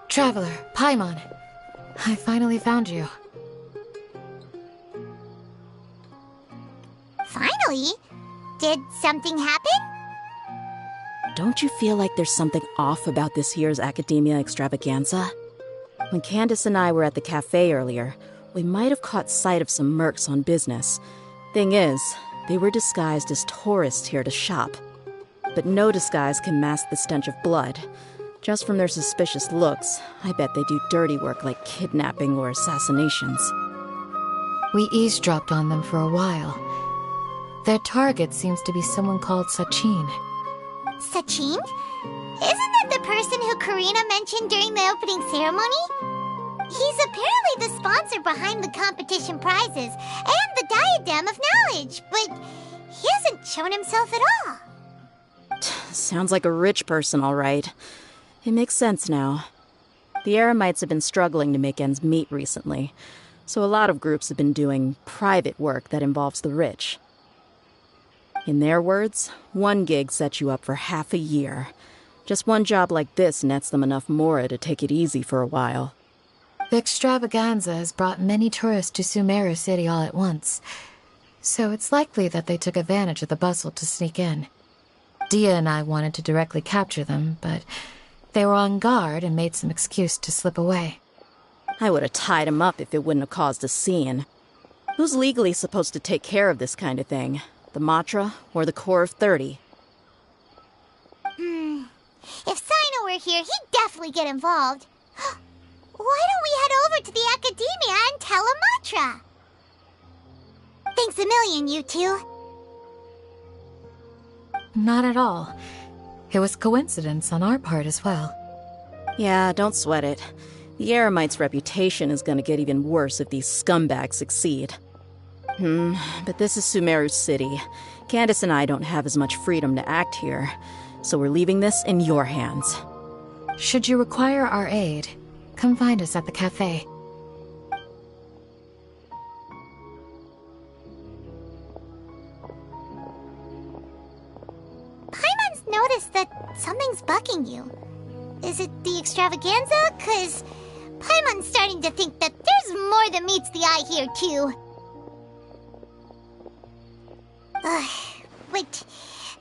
L: Traveler, Paimon. I finally found you.
B: Finally? Really? Did something happen?
D: Don't you feel like there's something off about this year's Academia Extravaganza? When Candace and I were at the cafe earlier, we might have caught sight of some mercs on business. Thing is, they were disguised as tourists here to shop. But no disguise can mask the stench of blood. Just from their suspicious looks, I bet they do dirty work like kidnapping or assassinations.
P: We eavesdropped on them for a while. Their target seems to be someone called Sachin.
B: Sachin? Isn't that the person who Karina mentioned during the opening ceremony? He's apparently the sponsor behind the competition prizes and the Diadem of Knowledge, but he hasn't shown himself at all.
D: Sounds like a rich person, all right. It makes sense now. The Eremites have been struggling to make ends meet recently, so a lot of groups have been doing private work that involves the rich. In their words, one gig sets you up for half a year. Just one job like this nets them enough mora to take it easy for a while.
P: The extravaganza has brought many tourists to Sumaru City all at once, so it's likely that they took advantage of the bustle to sneak in. Dia and I wanted to directly capture them, but they were on guard and made some excuse to slip away.
D: I would have tied him up if it wouldn't have caused a scene. Who's legally supposed to take care of this kind of thing? The Matra or the Corps of 30?
B: If Sino were here, he'd definitely get involved. Why don't we head over to the Academia and tell Amatra? Thanks a million, you two.
P: Not at all. It was coincidence on our part as well.
D: Yeah, don't sweat it. The Eremites' reputation is gonna get even worse if these scumbags succeed. But this is Sumaru City. Candace and I don't have as much freedom to act here, so we're leaving this in your hands.
P: Should you require our aid, come find us at the cafe.
B: Paimon's noticed that something's bugging you. Is it the extravaganza? 'Cause Paimon's starting to think that there's more than meets the eye here, too. But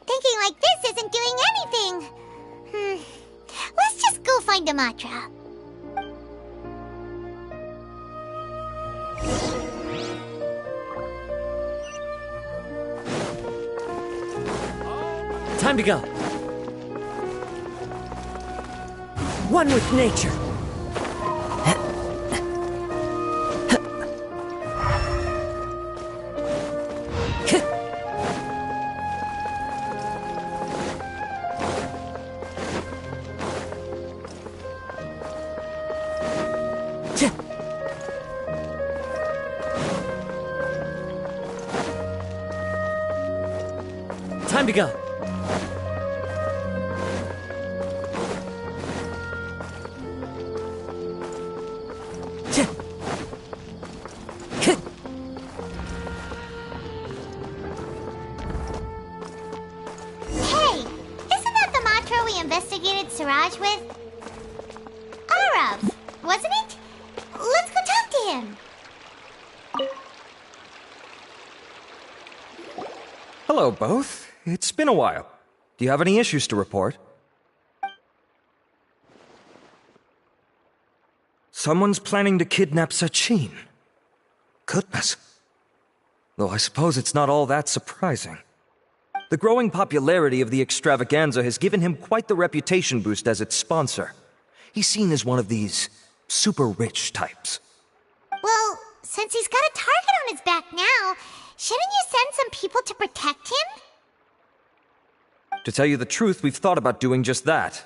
B: thinking like this isn't doing anything. Let's just go find Amatra.
C: Time to go. One with nature. Time to go.
B: Hey, isn't that the Matra we investigated Siraj with? Arav, wasn't it? Let's go talk to him.
Q: Hello, both. It's been a while. Do you have any issues to report? Someone's planning to kidnap Sachin. Goodness. Though I suppose it's not all that surprising. The growing popularity of the extravaganza has given him quite the reputation boost as its sponsor. He's seen as one of these super rich types.
B: Well, since he's got a target on his back now, shouldn't you send some people to protect him?
Q: To tell you the truth, we've thought about doing just that.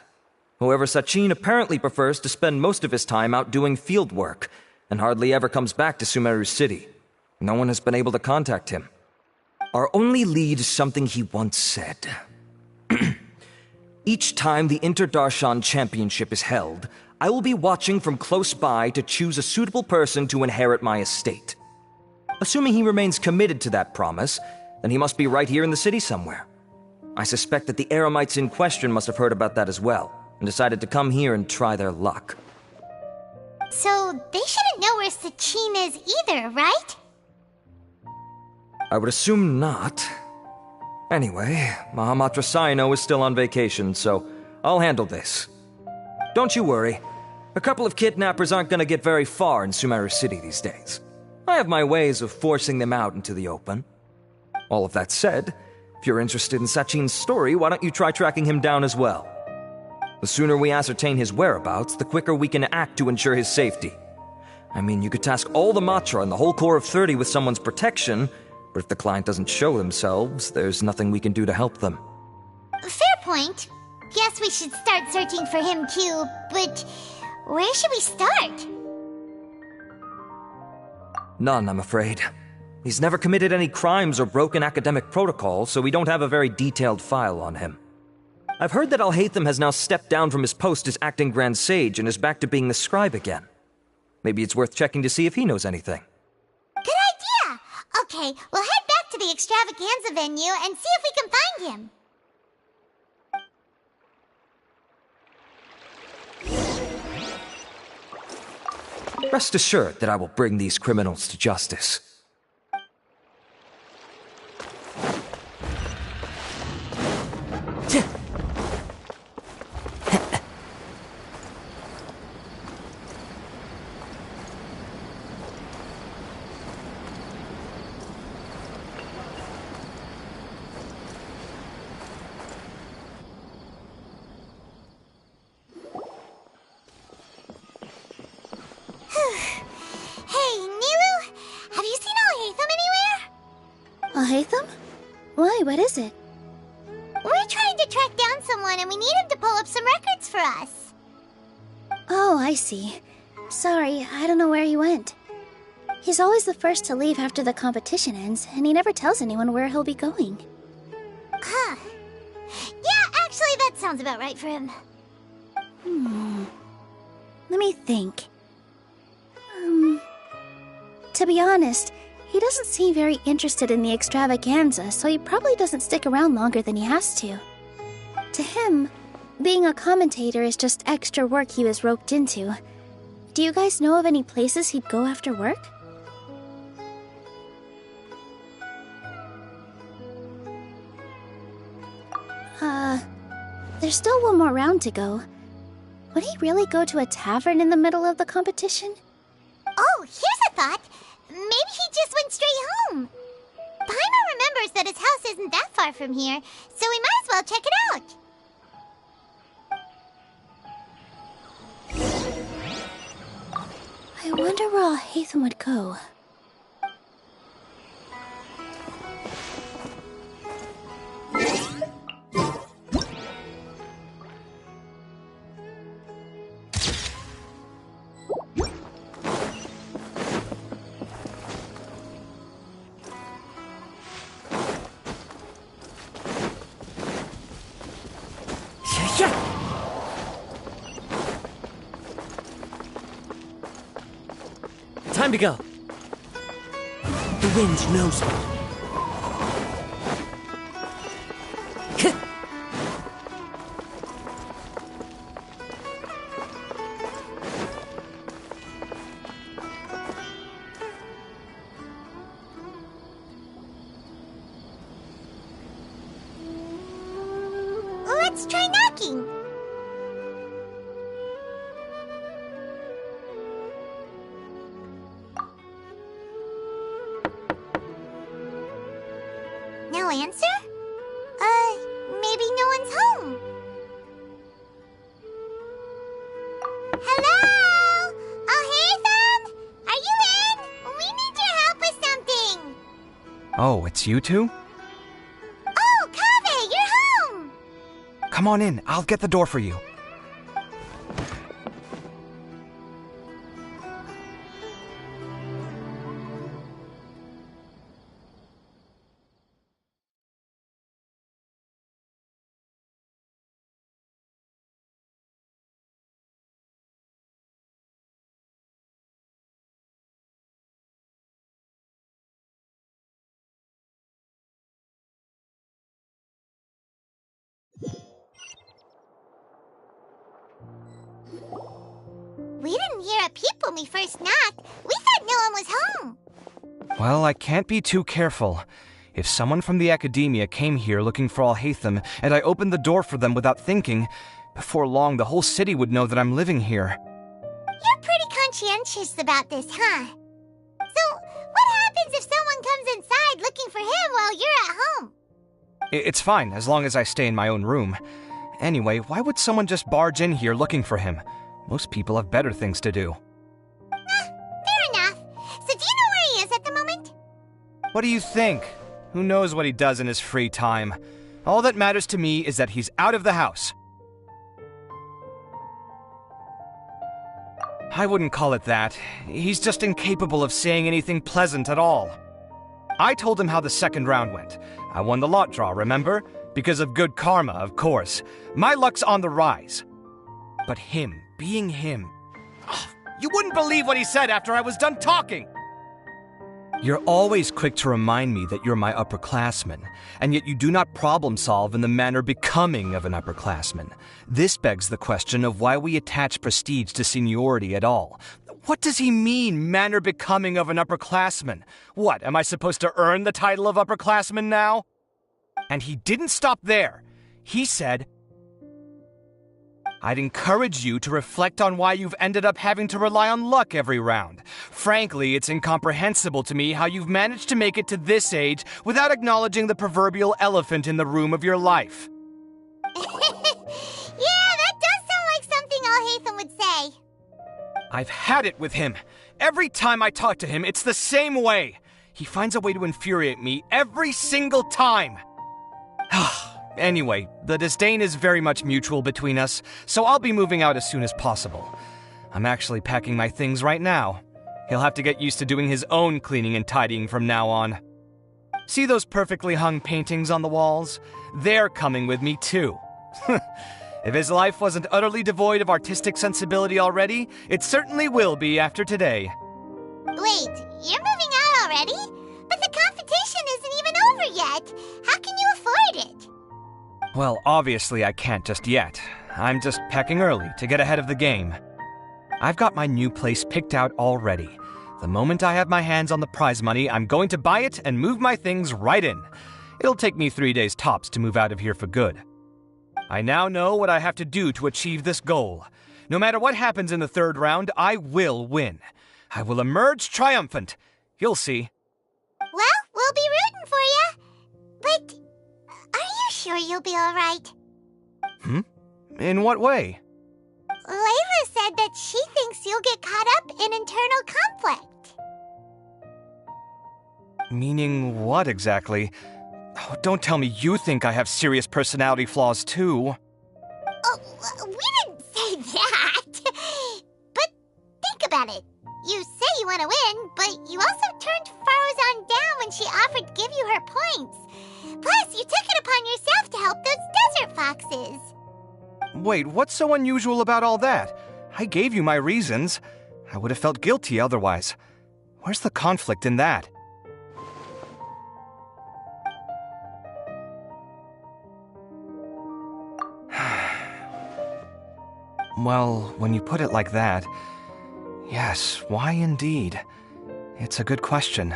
Q: However, Sachin apparently prefers to spend most of his time out doing field work, and hardly ever comes back to Sumaru City. No one has been able to contact him. Our only lead is something he once said. Each time the Inter-Darshan Championship is held, I will be watching from close by to choose a suitable person to inherit my estate. Assuming he remains committed to that promise, then he must be right here in the city somewhere. I suspect that the Eremites in question must have heard about that as well, and decided to come here and try their luck.
B: So they shouldn't know where Sachin is either, right?
Q: I would assume not, Anyway, Mahamatra Saino is still on vacation, so I'll handle this. Don't you worry. A couple of kidnappers aren't gonna get very far in Sumaru City these days. I have my ways of forcing them out into the open. All of that said, if you're interested in Sachin's story, why don't you try tracking him down as well? The sooner we ascertain his whereabouts, the quicker we can act to ensure his safety. I mean, you could task all the Matra and the whole Corps of 30 with someone's protection, but if the client doesn't show themselves, there's nothing we can do to help them.
B: Fair point. Guess we should start searching for him too, but where should we start?
Q: None, I'm afraid. He's never committed any crimes or broken academic protocol, so we don't have a very detailed file on him. I've heard that Alhaitham has now stepped down from his post as acting Grand Sage and is back to being the scribe again. Maybe it's worth checking to see if he knows anything.
B: Good idea! Okay, we'll head back to the extravaganza venue and see if we can find him.
Q: Rest assured that I will bring these criminals to justice.
B: Hey, Niru, have you seen Alhaitham anywhere?
J: Alhaitham? Why, what is it?
B: We're trying to track down someone and we need him to pull up some records for us.
J: Oh, I see. Sorry, I don't know where he went. He's always the first to leave after the competition ends, and he never tells anyone where he'll be going.
B: Huh. Yeah, actually, that sounds about right for him.
J: Let me think. To be honest, he doesn't seem very interested in the extravaganza, so he probably doesn't stick around longer than he has to. To him, being a commentator is just extra work he was roped into. Do you guys know of any places he'd go after work? There's still one more round to go. Would he really go to a tavern in the middle of the competition?
B: Oh, here's a thought. Maybe he just went straight home. Paimon remembers that his house isn't that far from here, so we might as well check it out.
J: I wonder where Alhaitham would go.
C: Time to go. The wind knows me.
B: Let's try knocking. No answer? Maybe no one's home. Hello? Alhaitham? Are you in? We need your help with something.
F: Oh, it's you two?
B: Oh, Kaveh, you're home.
F: Come on in, I'll get the door for you.
B: We didn't hear a peep when we first knocked. We thought no one was home.
F: Well, I can't be too careful. If someone from the Academia came here looking for Alhaitham, and I opened the door for them without thinking, before long the whole city would know that I'm living here.
B: You're pretty conscientious about this, huh? So, what happens if someone comes inside looking for him while you're at home?
F: It's fine, as long as I stay in my own room. Anyway, why would someone just barge in here looking for him? Most people have better things to do.
B: Fair enough. So do you know where he is at the moment?
F: What do you think? Who knows what he does in his free time? All that matters to me is that he's out of the house. I wouldn't call it that. He's just incapable of saying anything pleasant at all. I told him how the second round went. I won the lot draw, remember? Because of good karma, of course. My luck's on the rise. But him, being him... You wouldn't believe what he said after I was done talking! You're always quick to remind me that you're my upperclassman, and yet you do not problem solve in the manner becoming of an upperclassman. This begs the question of why we attach prestige to seniority at all. What does he mean, manner becoming of an upperclassman? What, am I supposed to earn the title of upperclassman now? And he didn't stop there. He said, I'd encourage you to reflect on why you've ended up having to rely on luck every round. Frankly, it's incomprehensible to me how you've managed to make it to this age without acknowledging the proverbial elephant in the room of your life.
B: Yeah, that does sound like something Alhaitham would say.
F: I've had it with him. Every time I talk to him, it's the same way. He finds a way to infuriate me every single time. Anyway, the disdain is very much mutual between us, so I'll be moving out as soon as possible. I'm actually packing my things right now. He'll have to get used to doing his own cleaning and tidying from now on. See those perfectly hung paintings on the walls? They're coming with me too. If his life wasn't utterly devoid of artistic sensibility already, it certainly will be after today.
B: Wait, you're moving out already? But the competition isn't even over yet. How can you afford it?
F: Well, obviously I can't just yet. I'm just packing early to get ahead of the game. I've got my new place picked out already. The moment I have my hands on the prize money, I'm going to buy it and move my things right in. It'll take me 3 days tops to move out of here for good. I now know what I have to do to achieve this goal. No matter what happens in the third round, I will win. I will emerge triumphant. You'll see.
B: Well, we'll be rooting for you. But are you sure you'll be all right?
F: In what way?
B: Layla said that she thinks you'll get caught up in internal conflict.
F: Meaning what exactly? Oh, don't tell me you think I have serious personality flaws too.
B: Oh, we didn't say that. But think about it. You say you want to win, but you also turned Farozan down when she offered to give you her points. Plus, you took it upon yourself to help those desert foxes.
F: Wait, what's so unusual about all that? I gave you my reasons. I would have felt guilty otherwise. Where's the conflict in that? Well, when you put it like that, yes, why indeed? It's a good question.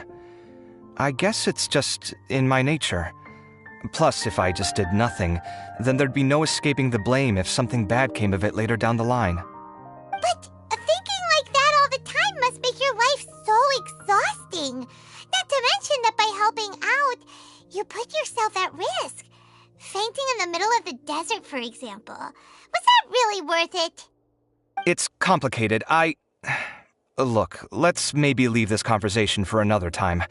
F: I guess it's just in my nature. Plus, if I just did nothing, then there'd be no escaping the blame if something bad came of it later down the line.
B: But thinking like that all the time must make your life so exhausting. Not to mention that by helping out, you put yourself at risk. Fainting in the middle of the desert, for example. Was that really worth it?
F: It's complicated. Look, let's maybe leave this conversation for another time.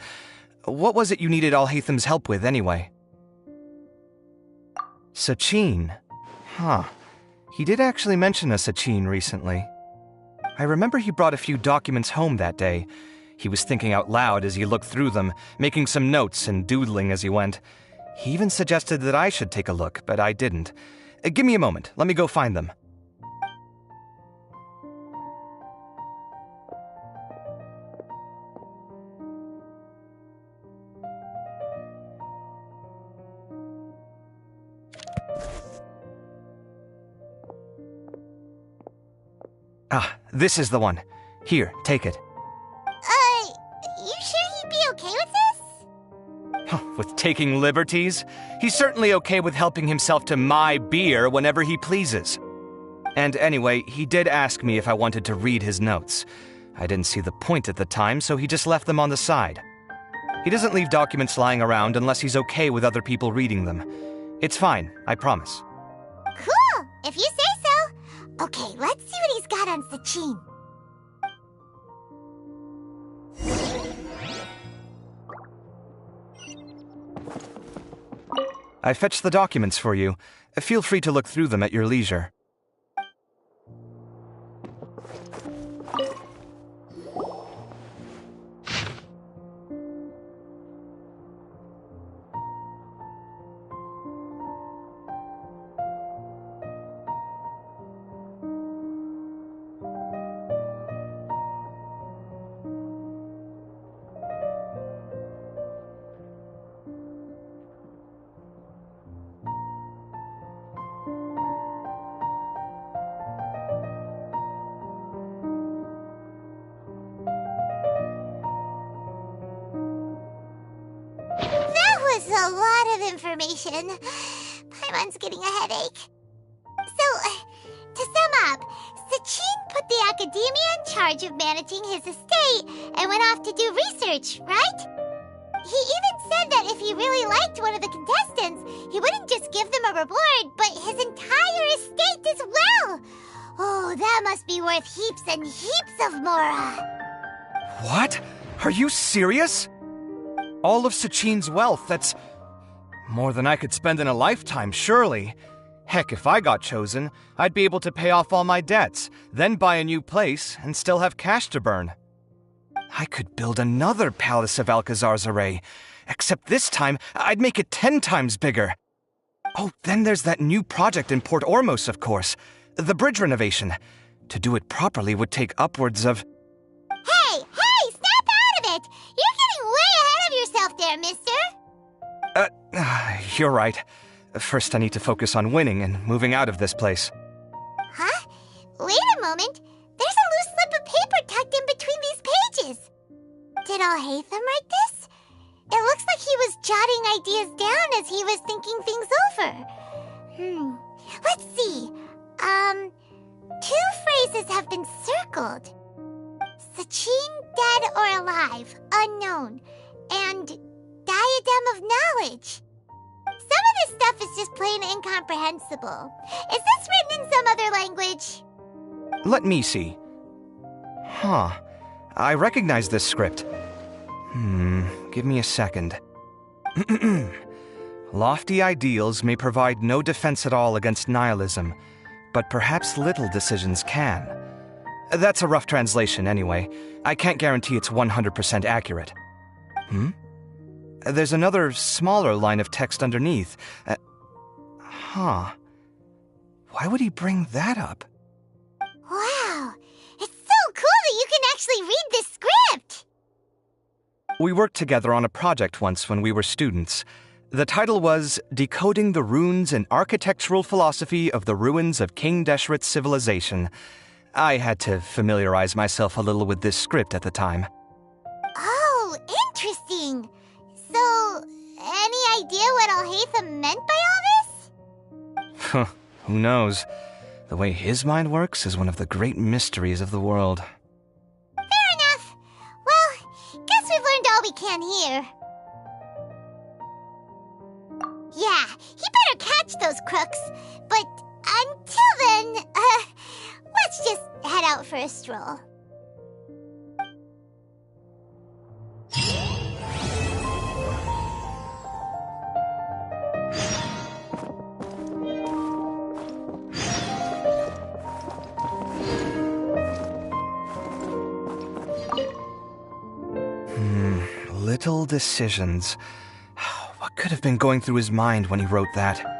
F: What was it you needed Alhaitham's help with, anyway? Sachin? Huh. He did actually mention a Sachin recently. I remember he brought a few documents home that day. He was thinking out loud as he looked through them, making some notes and doodling as he went. He even suggested that I should take a look, but I didn't. Give me a moment. Let me go find them. Ah, this is the one. Here, take it.
B: You sure he'd be okay with this?
F: With taking liberties? He's certainly okay with helping himself to my beer whenever he pleases. And anyway, he did ask me if I wanted to read his notes. I didn't see the point at the time, so he just left them on the side. He doesn't leave documents lying around unless he's okay with other people reading them. It's fine, I promise.
B: Cool, if you say so. Okay, let's see what he's got on Sachin.
F: I fetched the documents for you. Feel free to look through them at your leisure.
B: A lot of information. Paimon's getting a headache. So, to sum up, Sachin put the Academia in charge of managing his estate and went off to do research, right? He even said that if he really liked one of the contestants, he wouldn't just give them a reward, but his entire estate as well. Oh, that must be worth heaps and heaps of Mora.
F: What? Are you serious? All of Sachin's wealth, that's more than I could spend in a lifetime, surely. Heck, if I got chosen, I'd be able to pay off all my debts, then buy a new place, and still have cash to burn. I could build another Palace of Alcazar's array, except this time I'd make it 10 times bigger. Oh, then there's that new project in Port Ormos, of course, the bridge renovation. To do it properly would take upwards of...
B: Hey, snap out of it! You're getting way ahead of yourself there, mister!
F: You're right. First I need to focus on winning and moving out of this place.
B: Huh? Wait a moment. There's a loose slip of paper tucked in between these pages. Did Alhaitham write this? It looks like he was jotting ideas down as he was thinking things over. Let's see. 2 phrases have been circled. Sachin, dead or alive, unknown, and diadem of knowledge. Some of this stuff is just plain incomprehensible. Is this written in some other language?
F: Let me see. Huh. I recognize this script. Give me a second. Lofty ideals may provide no defense at all against nihilism, but perhaps little decisions can. That's a rough translation anyway. I can't guarantee it's 100% accurate. There's another smaller line of text underneath. Why would he bring that up?
B: Wow! It's so cool that you can actually read this script!
F: We worked together on a project once when we were students. The title was Decoding the Runes and Architectural Philosophy of the Ruins of King Deshret's Civilization. I had to familiarize myself a little with this script at the time.
B: Oh, interesting! So, any idea what Alhaitham meant by all this?
F: Who knows? The way his mind works is one of the great mysteries of the world.
B: Fair enough. Well, guess we've learned all we can here. Yeah, he better catch those crooks. But until then, let's just head out for a stroll.
F: Little decisions. What could have been going through his mind when he wrote that?